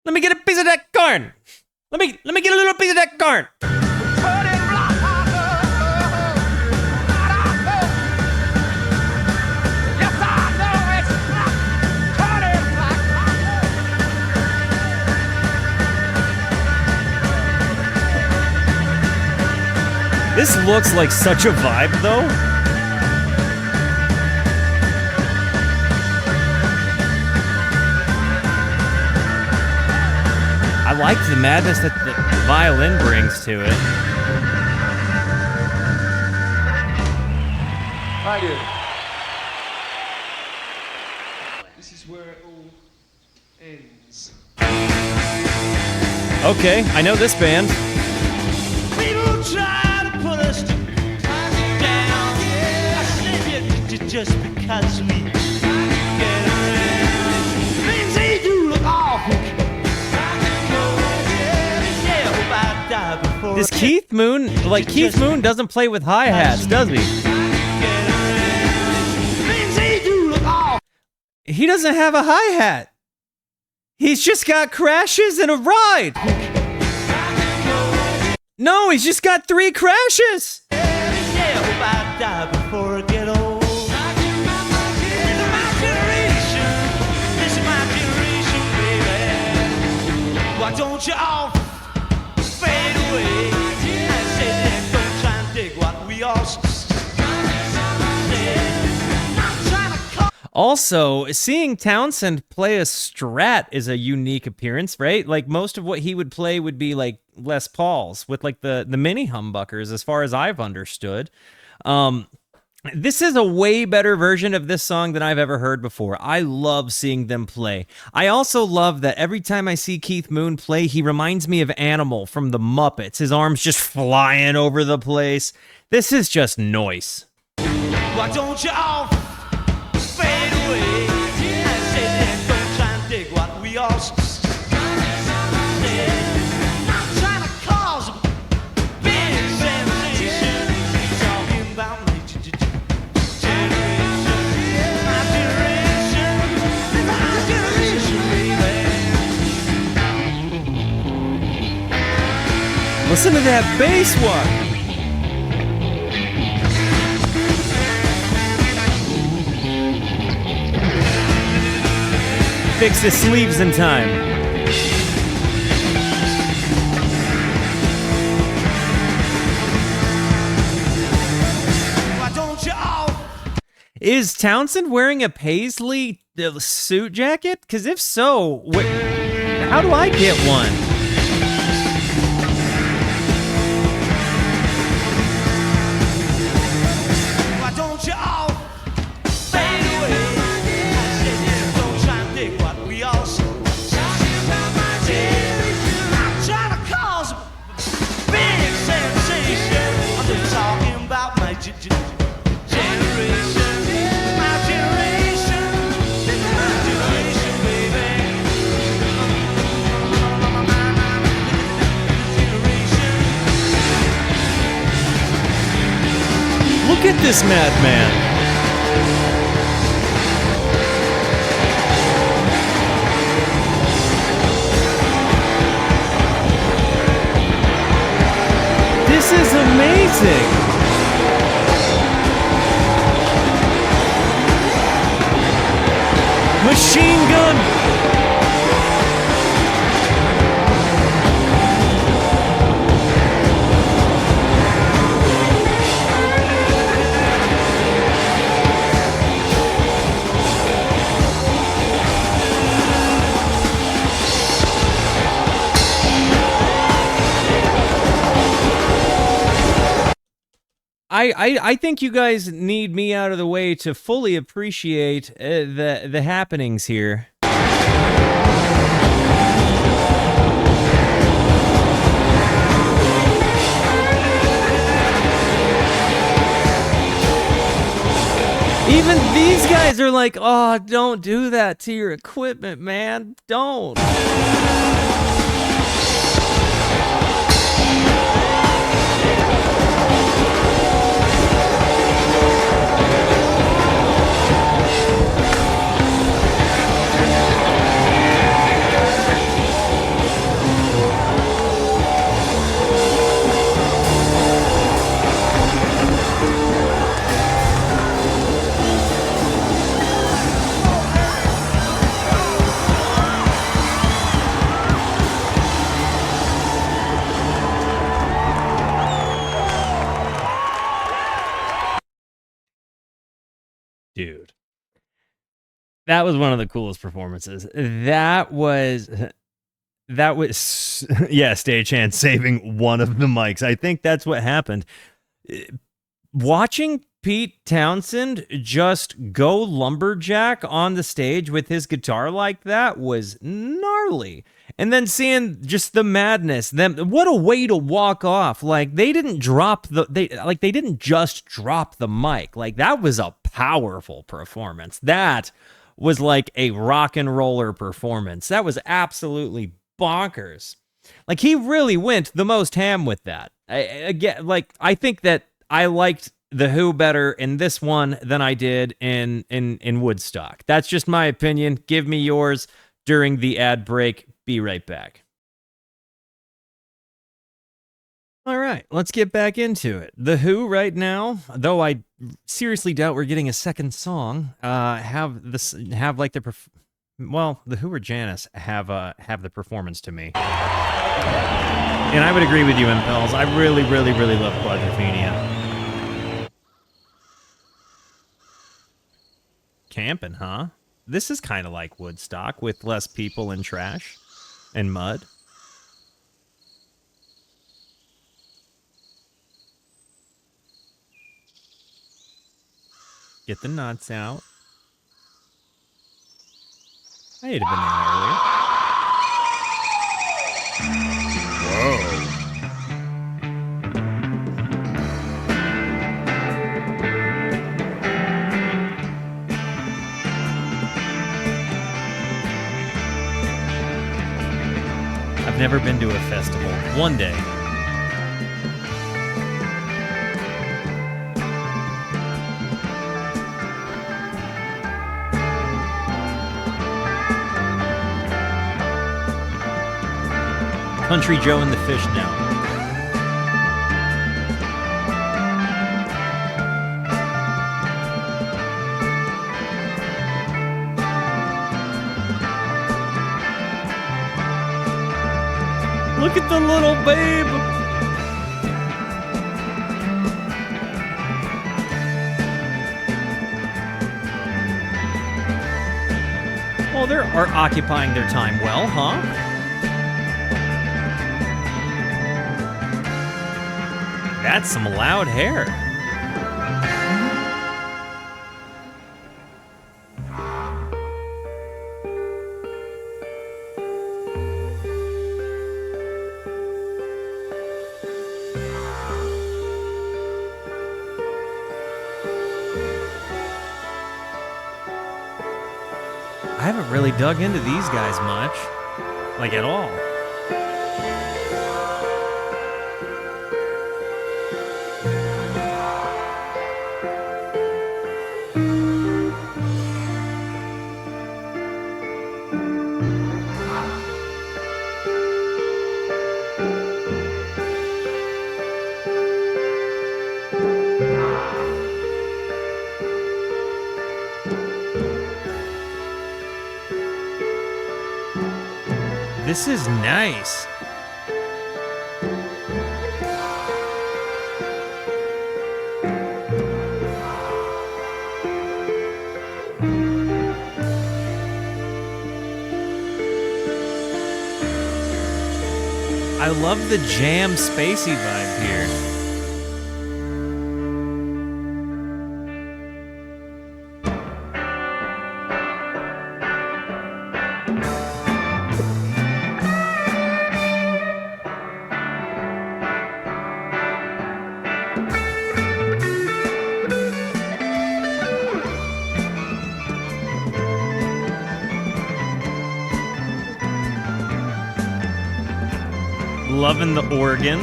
let me get a piece of that corn. Let me get a little piece of that corn. This looks like such a vibe, though. I like the madness that the violin brings to it. Thank you. This is where it all ends. Okay, I know this band. People try to put us down. I said just because we get around. Things they do look awful. Does Keith Moon, Keith Moon doesn't play with hi-hats, does he? He doesn't have a hi-hat. He's just got crashes and a ride. No, he's just got 3 crashes. Why don't you all fade away? I said, don't try and dig what we all said. Also, seeing Townsend play a Strat is a unique appearance, right? Like, most of what he would play would be, like, Les Pauls with, like, the mini humbuckers, as far as I've understood. This is a way better version of this song than I've ever heard before. I love seeing them play. I also love that every time I see Keith Moon play, he reminds me of Animal from the Muppets. His arms just flying over the place. This is just noise. Why don't you all fade away? I said, don't try and dig what we all said. I'm trying to cause a big sensation. Talking about my generation. My generation, baby. Listen to that bass one. Fix his sleeves in time. Why don't you all? Is Townsend wearing a paisley suit jacket? Because if so, how do I get one? Why don't you all fade away? I said, don't try and dig what we all said. I'm trying to cause a big sensation. I'm just talking about my generation. My generation. My generation, baby. Look at this madman. This is amazing. Machine gun. I think you guys need me out of the way to fully appreciate the happenings here. Even these guys are like, oh, don't do that to your equipment, man. Don't. Dude, that was one of the coolest performances. That was, yeah, stagehand saving one of the mics. I think that's what happened. Watching Pete Townsend just go lumberjack on the stage with his guitar like that was gnarly. And then seeing just the madness, what a way to walk off. Like they didn't just drop the mic. Like that was a powerful performance. That was like a rock and roller performance. That was absolutely bonkers. Like he really went the most ham with that. I think that I liked the Who better in this one than I did in Woodstock. That's just my opinion. Give me yours during the ad break. Be right back. All right, let's get back into it. The Who right now, though I seriously doubt we're getting a second song, the Who or Janis have the performance to me. And I would agree with you, Impels. I really, really, really love Quadrophenia. Camping, huh? This is kind of like Woodstock with less people and trash and mud. Get the nuts out. I ate a banana earlier. Whoa. I've never been to a festival. One day. Country Joe and the Fish now. Look at the little babe. Well, they are occupying their time well, huh? That's some loud hair. I haven't really dug into these guys much, like at all. This is nice. I love the jam spacey vibe here. Loving the organ.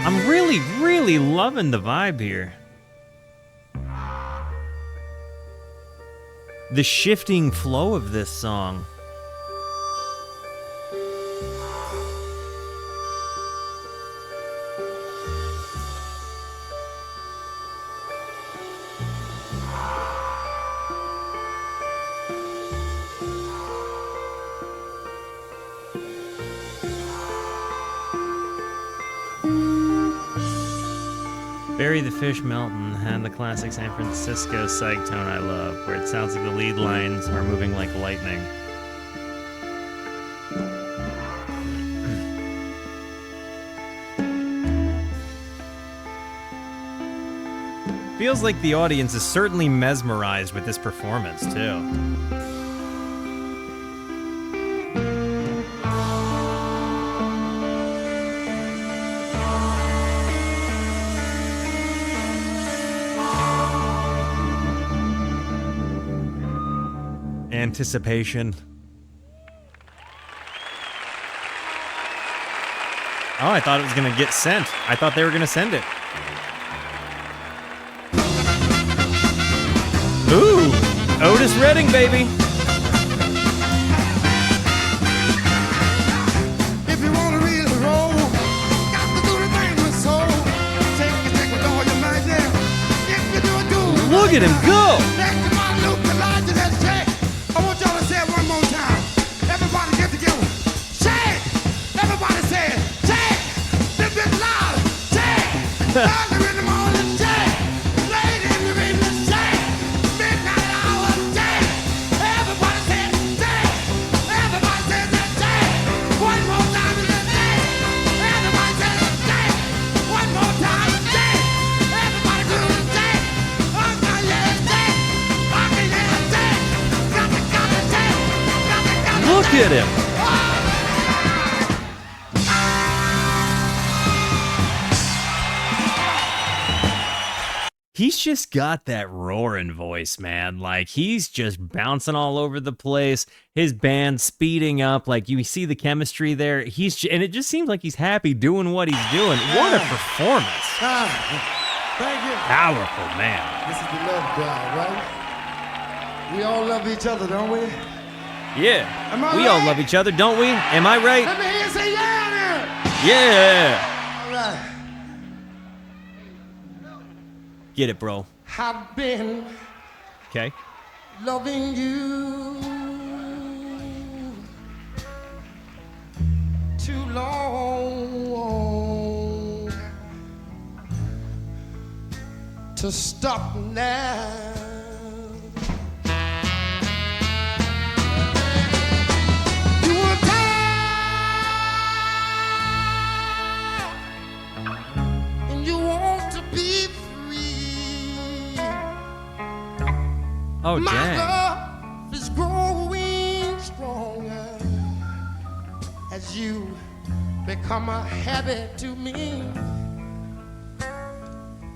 I'm really loving the vibe here. The shifting flow of this song. Bury the Fish Melton and the classic San Francisco psych tone I love, where it sounds like the lead lines are moving like lightning. Feels like the audience is certainly mesmerized with this performance, too. Anticipation. Oh, I thought it was gonna get sent. I thought they were gonna send it. Ooh, Otis Redding, baby. If you wanna really roll, got to do the thing with soul. Take with all your might now. If you do it, do it. Look at him go. Next to my Luke, Elijah, that's Jack. I want y'all to say it one more time. Everybody get together. Say it. Everybody say it. Say it. Little bit louder. Say it. Early in the morning. Say it. Late in the evening. Say it. Midnight hour. Say it. Everybody say it. Say it. Everybody say it. Say it. One more time. Say it. Everybody say it. Say it. One more time. Say it. Everybody do it. Say it. Oh, yeah, say it. Okay, yeah, say it. Look at him. He's just got that roaring voice, man. Like, he's just bouncing all over the place. His band speeding up. Like, you see the chemistry there. And it just seems like he's happy doing what he's doing. What a performance. Thank you. Powerful, man. This is the love crowd, right? We all love each other, don't we? Yeah. Am I We all right? love each other, don't we? Am I right? Let me hear you say yeah there. Yeah. All right. Get it, bro. I've been Okay. loving you too long to stop now. You were tired and you want to be free. Oh, My dang. love is growing stronger as you become a habit to me.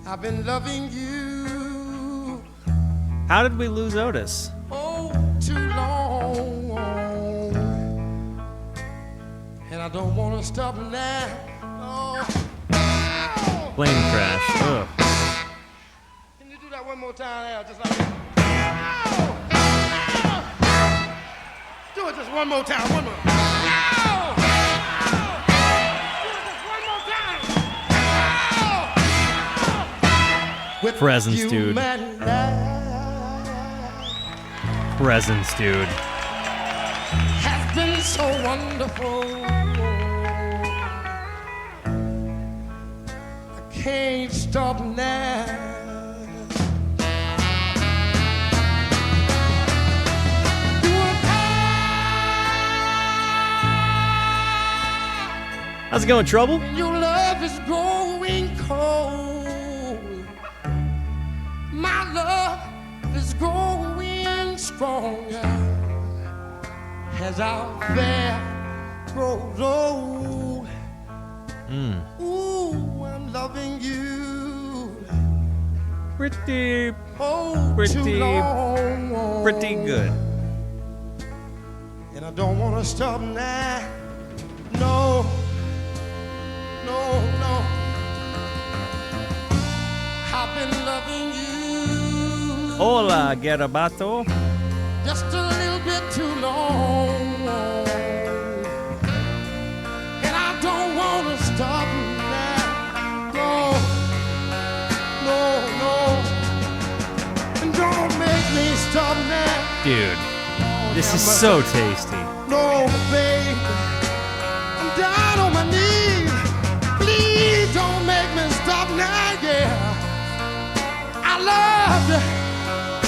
I've been loving you How did we lose Otis? oh too long, and I don't want to stop now. Oh. Plane crash. Ugh. Can you do that one more time, Al? Just like that. Ow! Ow! Do it just one more time. One more. Ow! Ow! Do it just one more time. Ow! With Presence, you, dude. man, Presence, dude. has been so wonderful. I can't stop now. How's it going, Trouble? Your love is growing cold. My love is growing stronger as our affair grows old. Ooh, I'm loving you. Pretty too long. good. And I don't want to stop now. No. No, no. I've been loving you. Hola, Garabato. Just a little bit too long. And I don't want to stop now. No, no, no. And don't make me stop now. Dude, this is so tasty. No, baby. I'm down on my knees. Please don't make me stop now, yeah. I love you.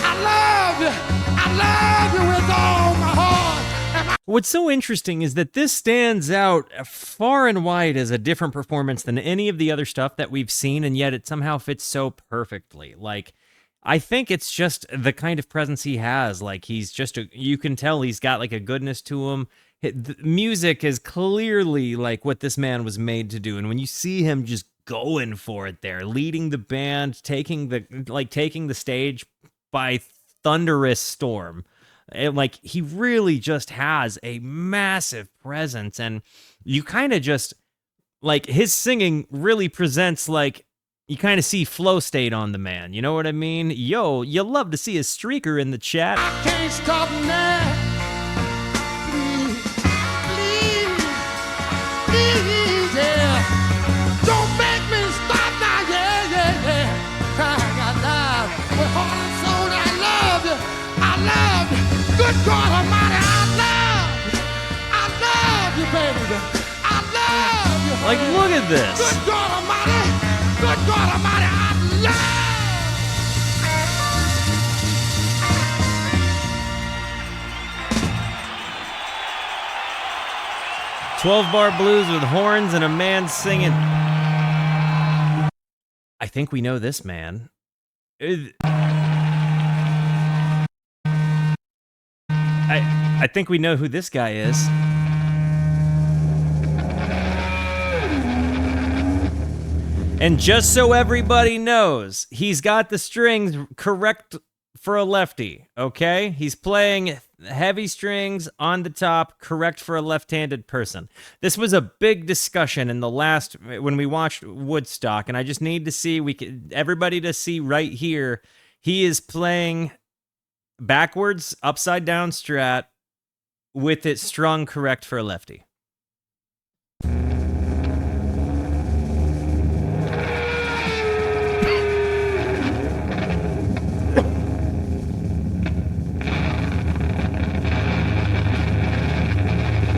I love you. I love you with all my heart. What's so interesting is that this stands out far and wide as a different performance than any of the other stuff that we've seen, and yet it somehow fits so perfectly. Like, I think it's just the kind of presence he has. Like, he's just, you can tell he's got like a goodness to him. The music is clearly like what this man was made to do. And when you see him just going for it there, leading the band, taking the stage by thunderous storm, like he really just has a massive presence. And you kind of just like his singing really presents like you kind of see flow state on the man. You know what I mean? Yo, you love to see a streaker in the chat. I can't stop now. Please, yeah. Don't make me stop now, yeah, yeah, yeah. Crying out loud with heart and soul, I love you. I love you. Good God Almighty, I love you, baby. I love you. Like, look at this. Good God Almighty. Good God Almighty, I love. 12-bar blues with horns and a man singing. I think we know this man. I think we know who this guy is. And just so everybody knows, he's got the strings correct for a lefty, okay? He's playing heavy strings on the top, correct for a left-handed person. This was a big discussion in the last, when we watched Woodstock, and I just need to see, everybody to see right here, he is playing backwards, upside-down strat with it strung correct for a lefty.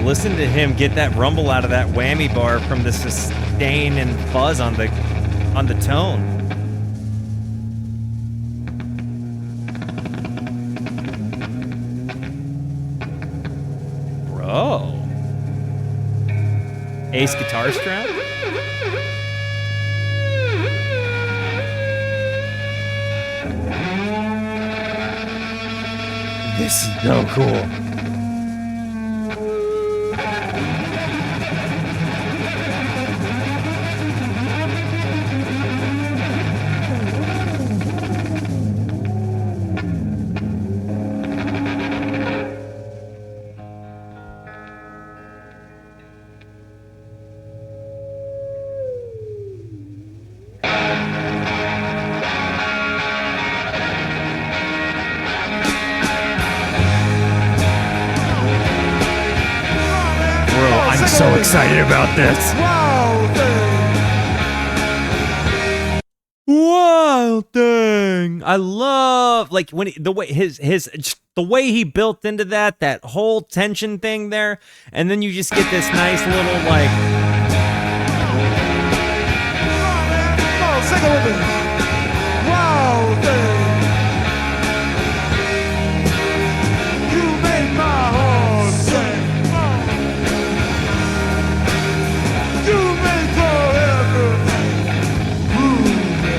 Listen to him get that rumble out of that whammy bar from the sustain and fuzz on the tone. Bro. Ace guitar strat? This is so cool. excited about this. Wild thing. Wild thing. I love like when the way the way he built into that whole tension thing there, and then you just get this nice little like. Come on, sing it with me. Wild thing. You make my heart sing. You make everything groovy.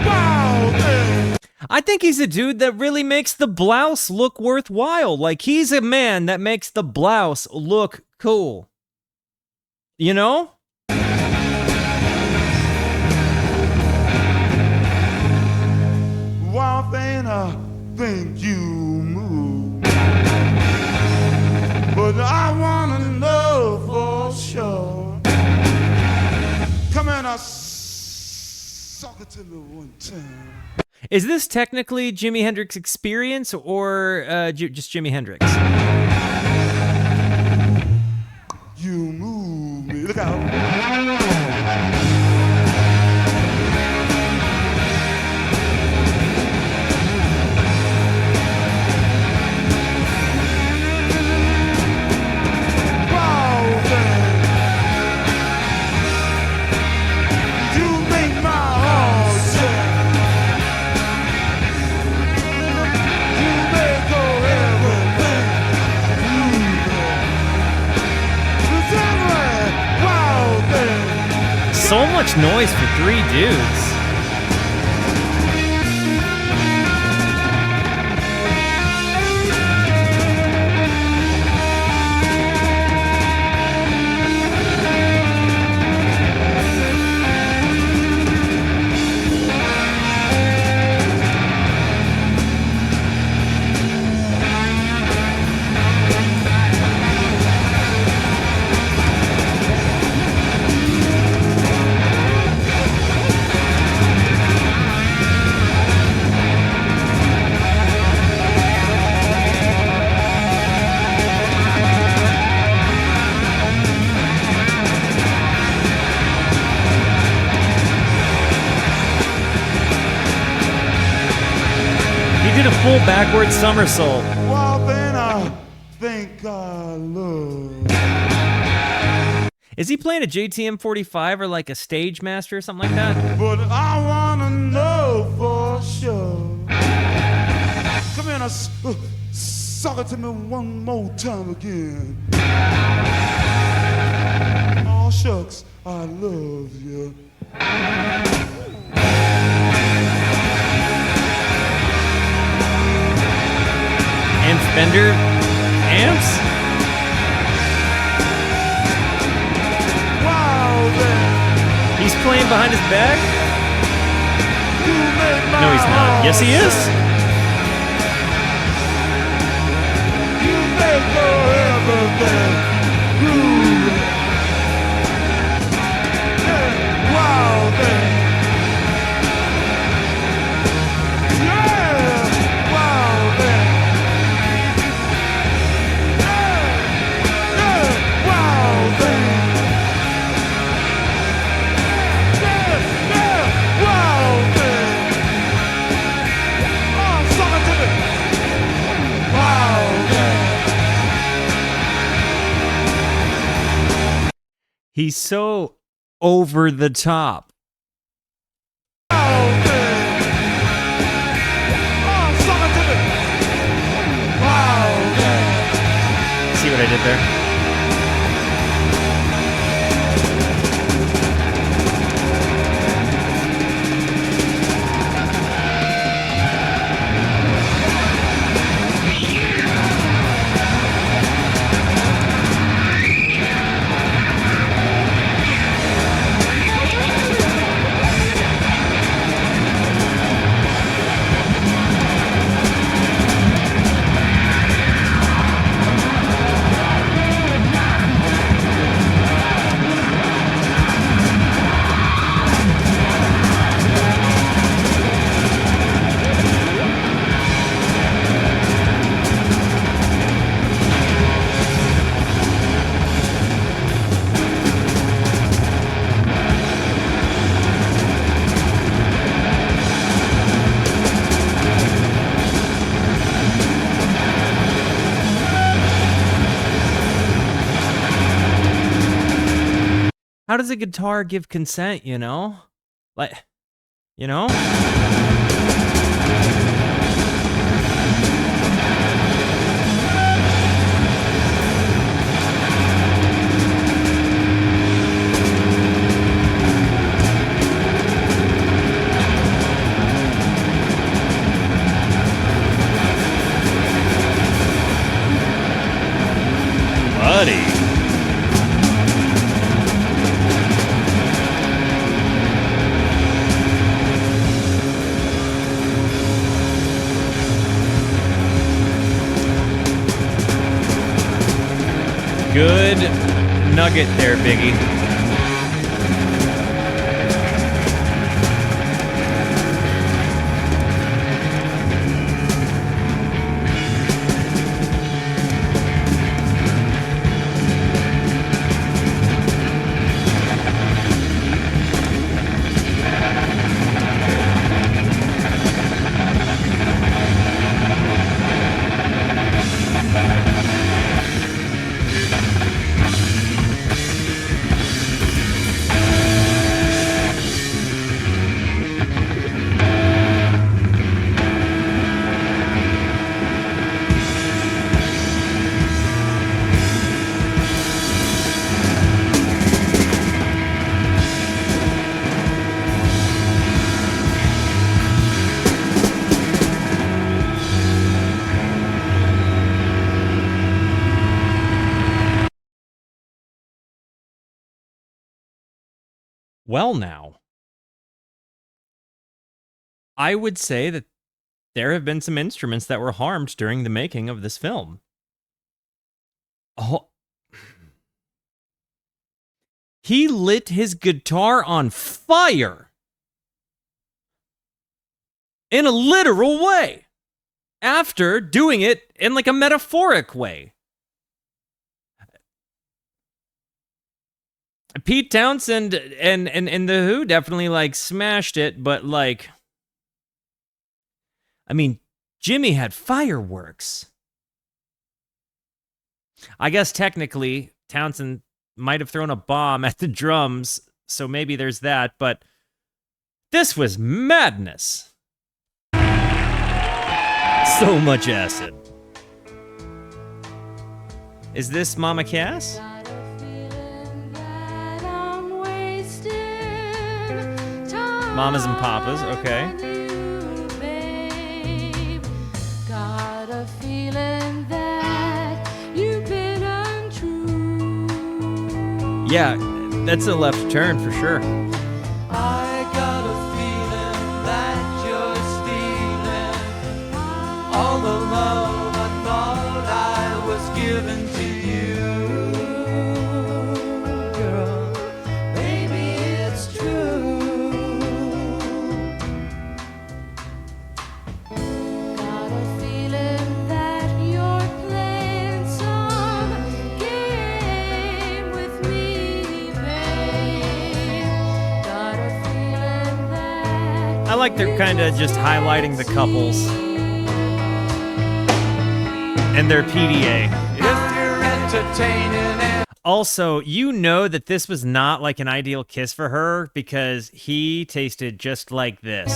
Wild thing. I think he's a dude that really makes the blouse look worthwhile. Like he's a man that makes the blouse look cool. You know? Wild thing, I think you move, but I wanna know for sure. Come in, I suck it to me one time. Is this technically Jimi Hendrix Experience or just Jimi Hendrix? You move me. Look out. So much noise for 3 dudes. Full backward somersault. Well, then I think I love. Is he playing a JTM 45 or like a Stage Master or something like that? But I wanna know for sure. Come in, suck it to me one more time again. Oh shucks, I love you. Fender amps? He's playing behind his back? No, he's not. Yes, he is. You make everything groovy. Wow, thing. He's so over the top. See what I did there? How does a guitar give consent, you know? Like, you know? Buddy. Good nugget there, Biggie. Well, now, I would say that there have been some instruments that were harmed during the making of this film. Oh, he lit his guitar on fire in a literal way after doing it in like a metaphoric way. Pete Townsend and the Who definitely like smashed it, but like, I mean, Jimi had fireworks. I guess technically Townsend might have thrown a bomb at the drums, so maybe there's that, but this was madness. So much acid. Is this Mama Cass? Mamas and Papas, okay. Got a feeling that you've been untrue. Yeah, that's a left turn for sure. I got a feeling that you're stealing all the love I thought I was giving to you. Girl, maybe it's true. I like they're kind of just highlighting the couples and their PDA. If you're entertaining. Also, you know that this was not like an ideal kiss for her because he tasted just like this.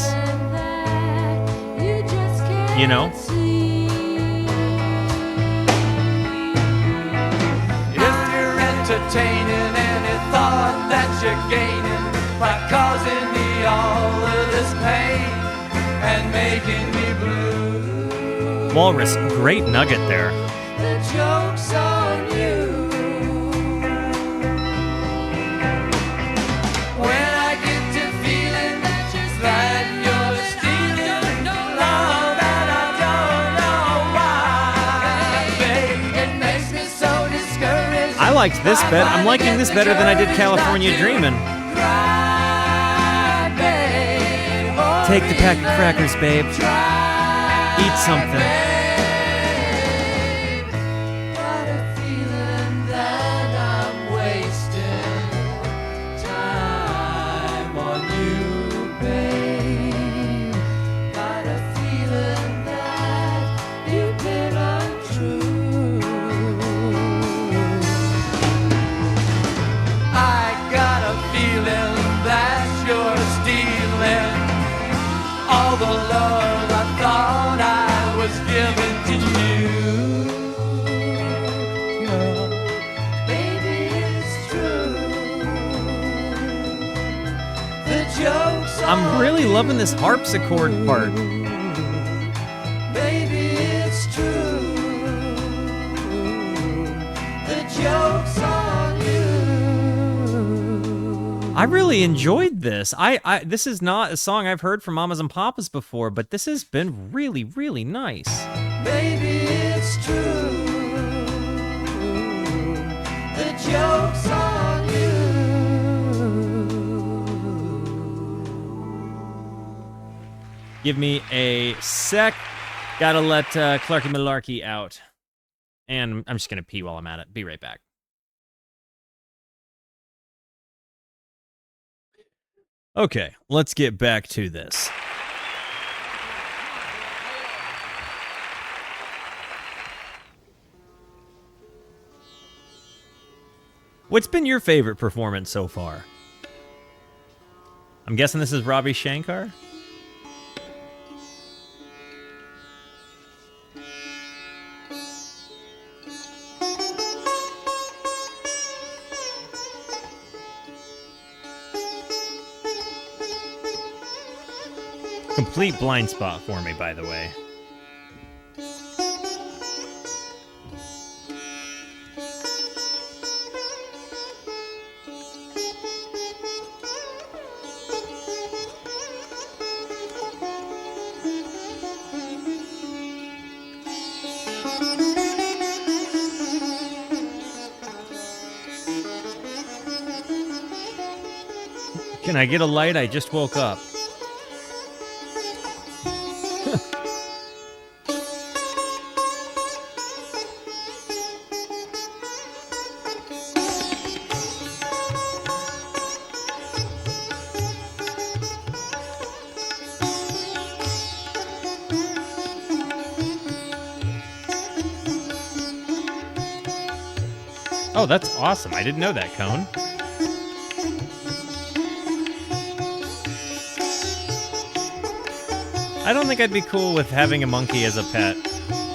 You know? If you're entertaining any thought that you're gaining by causing me all of this pain and making me blue. Walrus, great nugget there. The joke's on you. When I get to feeling that you're stealing love and I don't know why, babe, it makes me so discouraged. I liked this bet. I'm liking this better than I did California Dreamin'. Take the pack of crackers, babe. Eat something. Got a feeling that I'm wasting time on you, babe. Got a feeling that you've been untrue. I got a I'm really loving this harpsichord part. Baby, it's true. The joke's on you. I really enjoyed this. This is not a song I've heard from Mamas and Papas before, but this has been really, really nice. Baby, it's true. The joke's on you. Give me a sec. Gotta let Clarky Malarkey out. And I'm just gonna pee while I'm at it. Be right back. Okay, let's get back to this. What's been your favorite performance so far? I'm guessing this is Ravi Shankar? Complete blind spot for me, by the way. Can I get a light? I just woke up. Oh, that's awesome. I didn't know that, Cone. I don't think I'd be cool with having a monkey as a pet.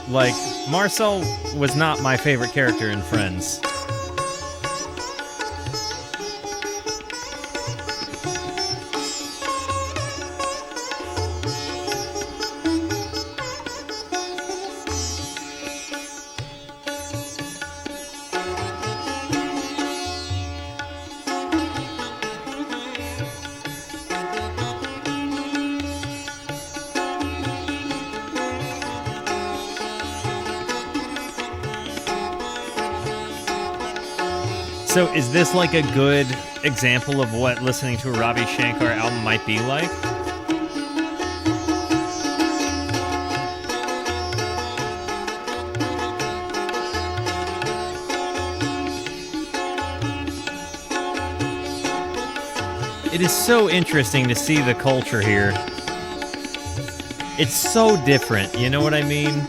Like, Marcel was not my favorite character in Friends. So is this like a good example of what listening to a Ravi Shankar album might be like? It is so interesting to see the culture here. It's so different, you know what I mean?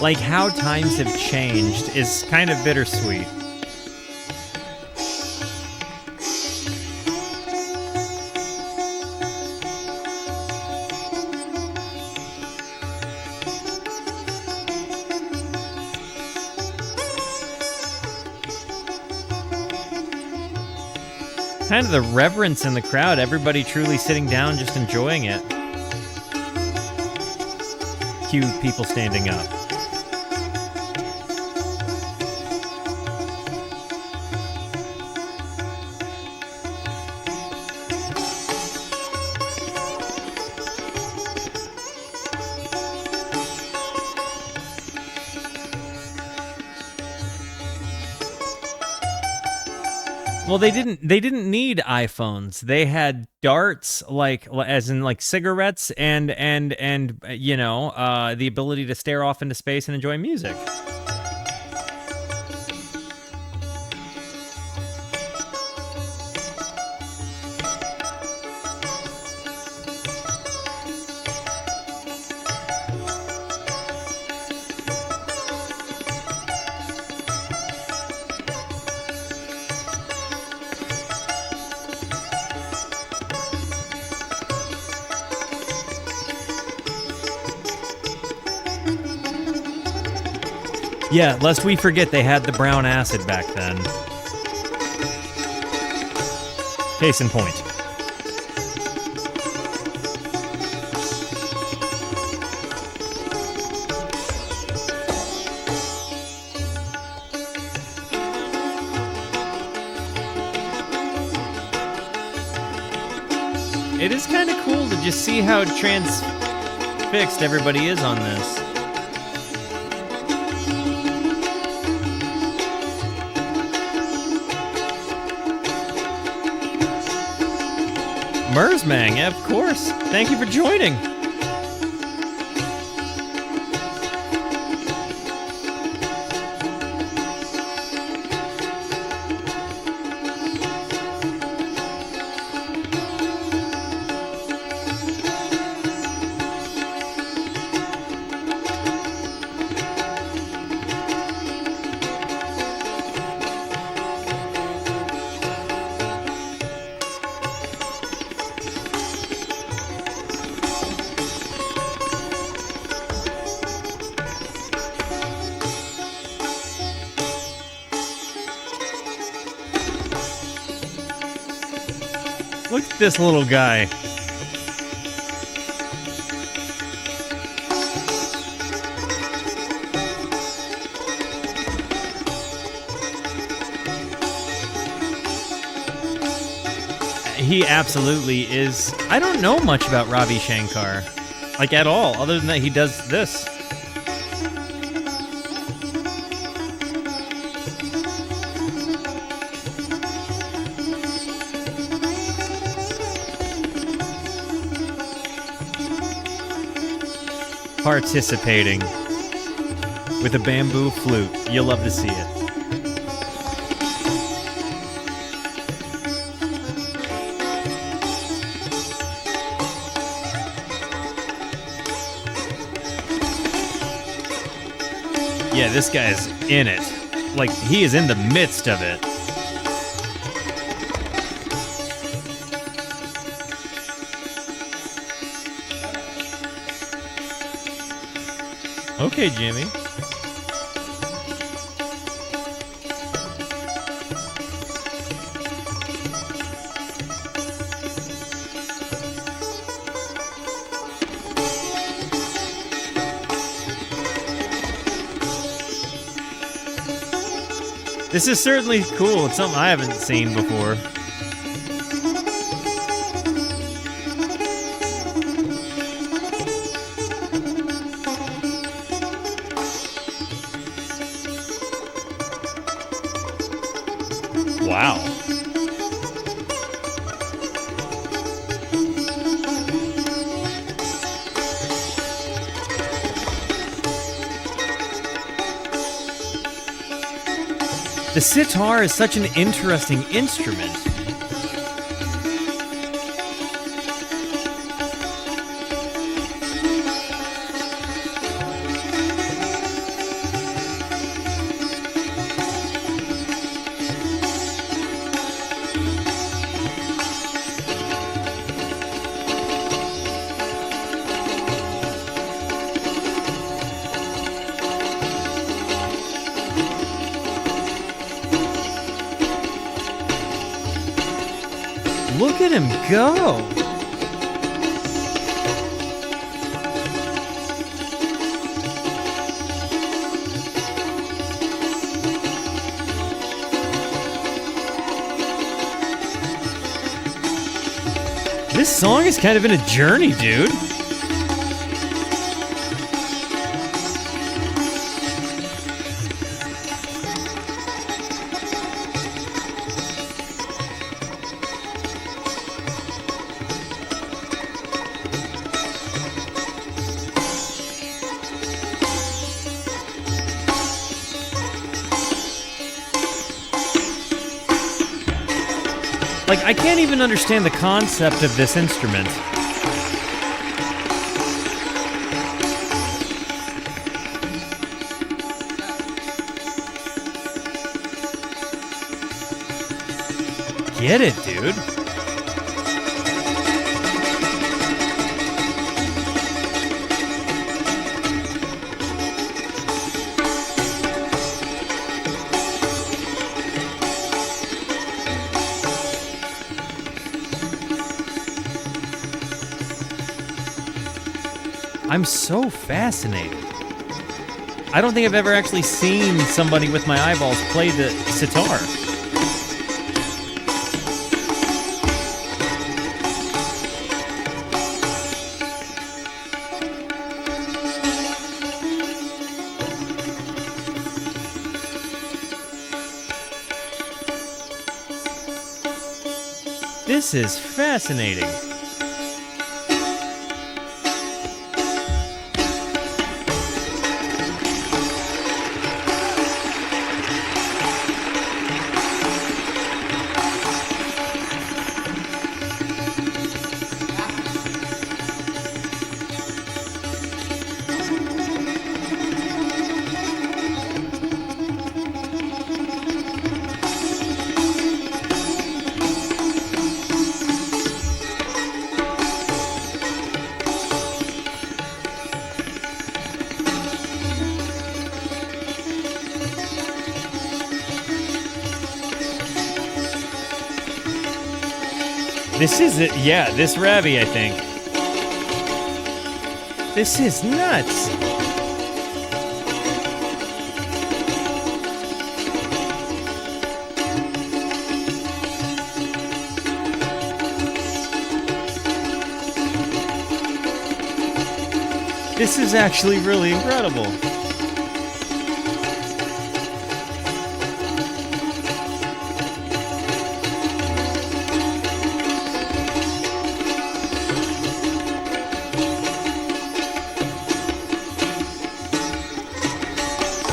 Like, how times have changed is kind of bittersweet. Kind of the reverence in the crowd, everybody truly sitting down, just enjoying it. Cue people standing up. Well, they didn't need iPhones. They had darts, like as in like cigarettes, and you know, the ability to stare off into space and enjoy music. Yeah, lest we forget they had the brown acid back then. Case in point. It is kind of cool to just see how transfixed everybody is on this. Mersmang, yeah, of course. Thank you for joining. Look at this little guy. He absolutely is. I don't know much about Ravi Shankar, like at all, other than that he does this. Participating with a bamboo flute. You'll love to see it. Yeah, this guy is in it. Like, he is in the midst of it. Okay, Jimmy. This is certainly cool. It's something I haven't seen before. Wow. The sitar is such an interesting instrument. Look at him go! This song is kind of in a journey, dude. Like, I can't even understand the concept of this instrument. Get it, dude. I'm so fascinated. I don't think I've ever actually seen somebody with my eyeballs play the sitar. This is fascinating. This is it. Yeah, this Ravi, I think. This is nuts. This is actually really incredible.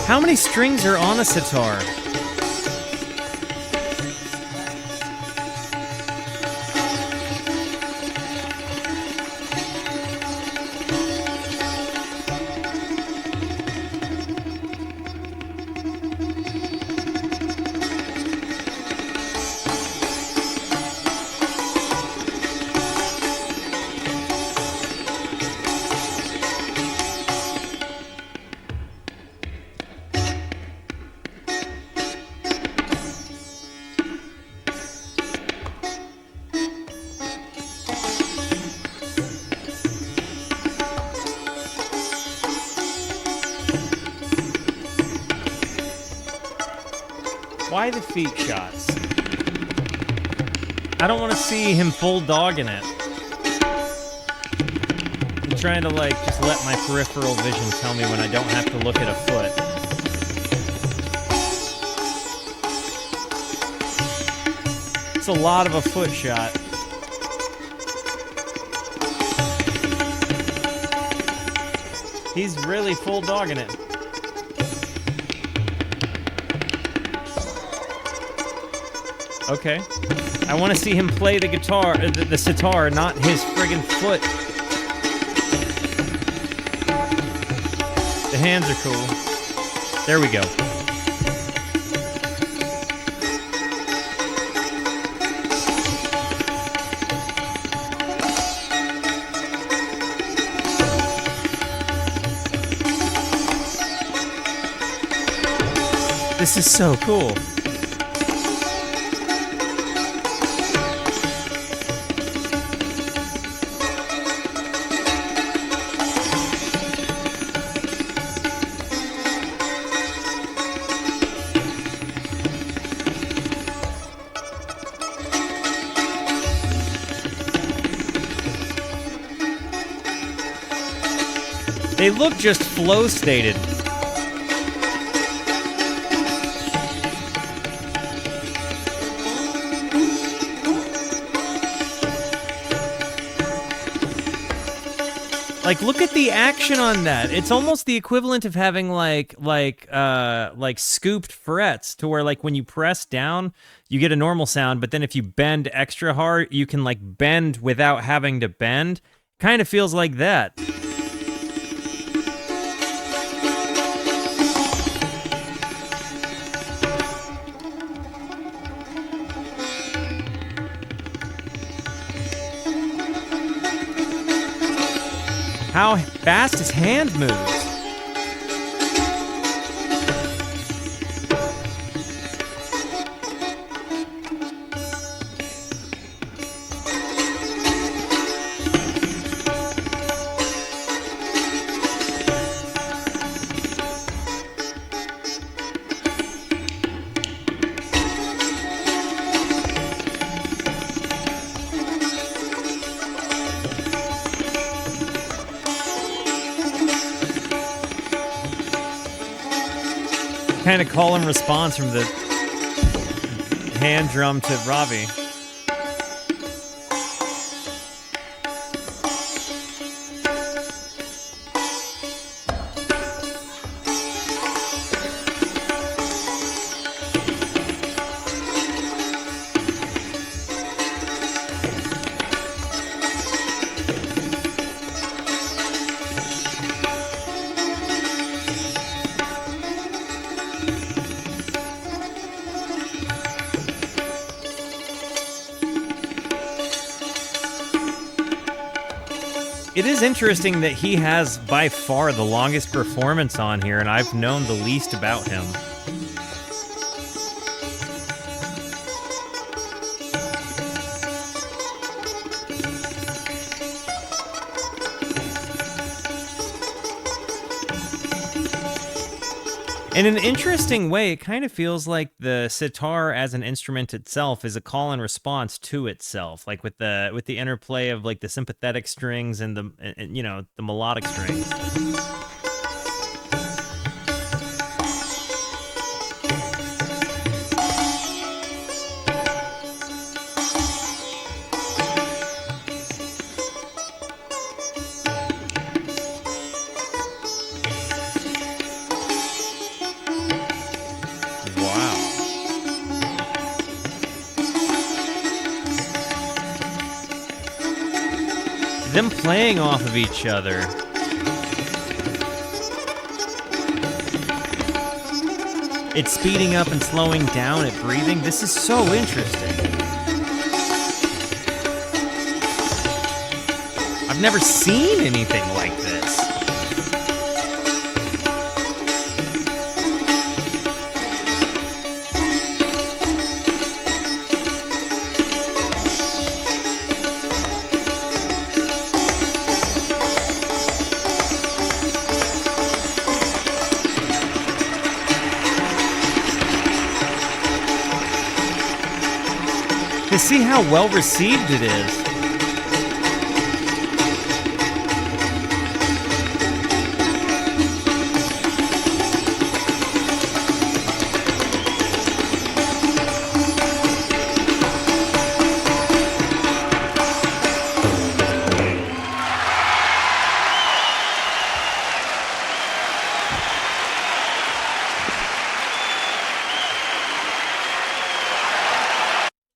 How many strings are on a sitar? Why the feet shots? I don't want to see him full dogging it. I'm trying to like just let my peripheral vision tell me when I don't have to look at a foot. It's a lot of a foot shot. He's really full dogging it. Okay. I want to see him play the guitar, the sitar, not his friggin' foot. The hands are cool. There we go. This is so cool. They look just flow stated. Like, look at the action on that. It's almost the equivalent of having like scooped frets, to where like when you press down, you get a normal sound, but then if you bend extra hard, you can like bend without having to bend. Kind of feels like that. How fast his hand moves. kind of call and response from the hand drum to Ravi. It is interesting that he has by far the longest performance on here, and I've known the least about him. In an interesting way, it kind of feels like the sitar as an instrument itself is a call and response to itself, like with the interplay of like the sympathetic strings and the melodic strings. Them playing off of each other. It's speeding up and slowing down at breathing. This is so interesting. I've never seen anything like this. To see how well received it is.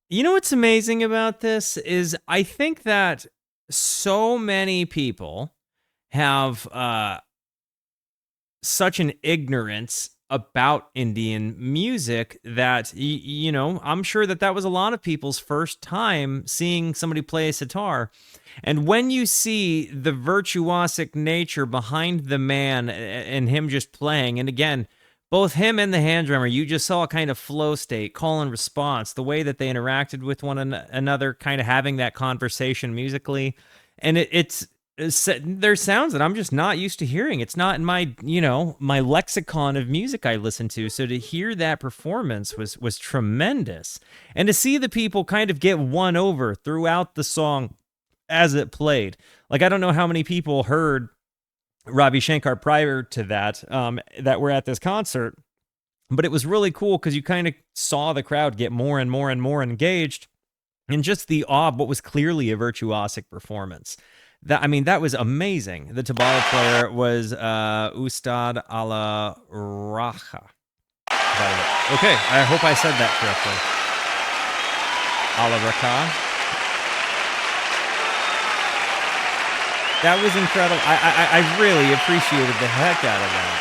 You know what's amazing about this is I think that so many people have such an ignorance about Indian music that, I'm sure that was a lot of people's first time seeing somebody play a sitar. And when you see the virtuosic nature behind the man and him just playing, and again, both him and the hand drummer, you just saw a kind of flow state, call and response, the way that they interacted with one another, kind of having that conversation musically. And there's sounds that I'm just not used to hearing. It's not in my, my lexicon of music I listen to. So to hear that performance was tremendous. And to see the people kind of get won over throughout the song as it played. Like, I don't know how many people heard Ravi Shankar prior to that, that were at this concert, but it was really cool because you kind of saw the crowd get more and more and more engaged in just the awe of what was clearly a virtuosic performance. That was amazing. The tabla player was Ustad Ala Raha. Okay, I hope I said that correctly. Ala Raha. That was incredible. I really appreciated the heck out of that.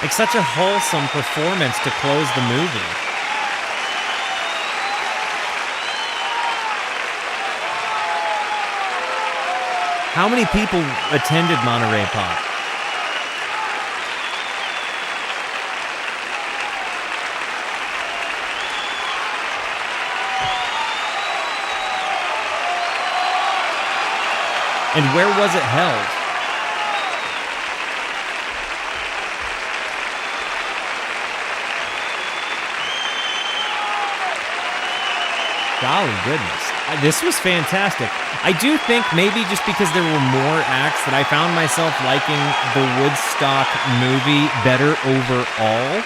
Like, such a wholesome performance to close the movie. How many people attended Monterey Pop? And where was it held? Golly goodness. This was fantastic. I do think maybe just because there were more acts that I found myself liking the Woodstock movie better overall.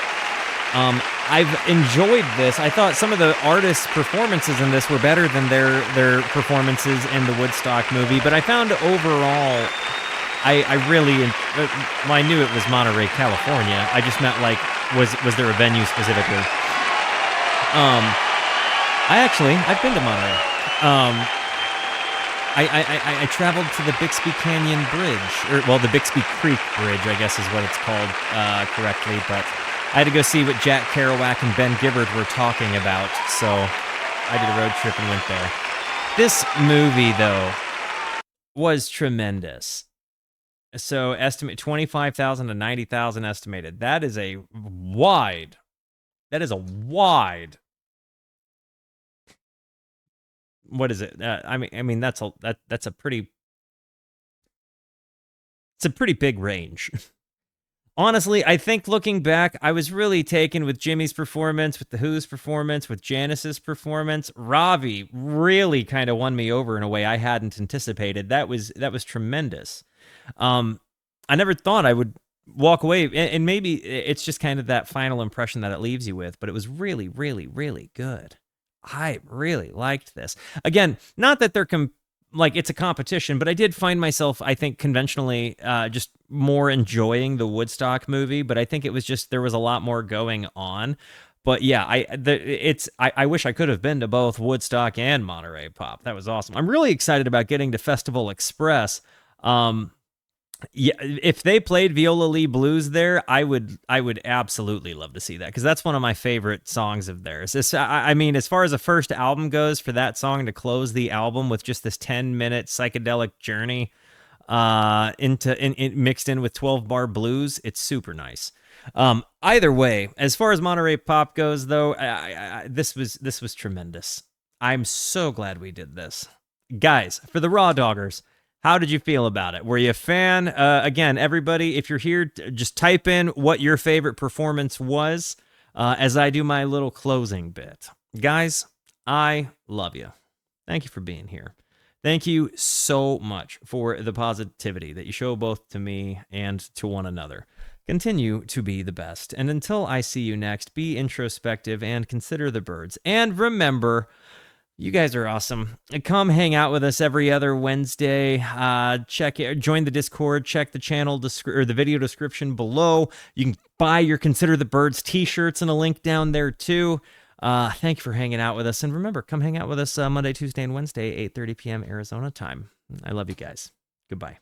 I've enjoyed this. I thought some of the artists' performances in this were better than their performances in the Woodstock movie, but I found overall, I really, well, I knew it was Monterey, California. I just meant like, was there a venue specifically? I've been to Monterey. I traveled to the Bixby Canyon Bridge, the Bixby Creek Bridge, I guess is what it's called correctly, but I had to go see what Jack Kerouac and Ben Gibbard were talking about, so I did a road trip and went there. This movie, though, was tremendous. So estimate 25,000 to 90,000 estimated. That is a wide. What is it? I mean that's a pretty. It's a pretty big range. Honestly, I think looking back, I was really taken with Jimi's performance, with the Who's performance, with Janis's performance. Ravi really kind of won me over in a way I hadn't anticipated. That was tremendous. I never thought I would walk away, and maybe it's just kind of that final impression that it leaves you with, but it was really, really, really good. I really liked this. Again, not that they're it's a competition, but I did find myself, I think, conventionally just more enjoying the Woodstock movie, but I think it was just, there was a lot more going on. But yeah, I wish I could have been to both Woodstock and Monterey Pop. That was awesome. I'm really excited about getting to Festival Express. Yeah, if they played Viola Lee Blues there, I would absolutely love to see that, because that's one of my favorite songs of theirs. I mean, as far as the first album goes, for that song to close the album with just this 10-minute psychedelic journey mixed in with 12-bar blues, it's super nice. Either way, as far as Monterey Pop goes, though, this was tremendous. I'm so glad we did this, guys. For the Raw Doggers, how did you feel about it? Were you a fan? Again, everybody, if you're here, just type in what your favorite performance was as I do my little closing bit. Guys, I love you. Thank you for being here. Thank you so much for the positivity that you show both to me and to one another. Continue to be the best. And until I see you next, be introspective and consider the birds. And remember, you guys are awesome. Come hang out with us every other Wednesday. Join the Discord. Check the channel or the video description below. You can buy your Consider the Birds t-shirts and a link down there too. Thank you for hanging out with us. And remember, come hang out with us Monday, Tuesday, and Wednesday, 8:30 p.m. Arizona time. I love you guys. Goodbye.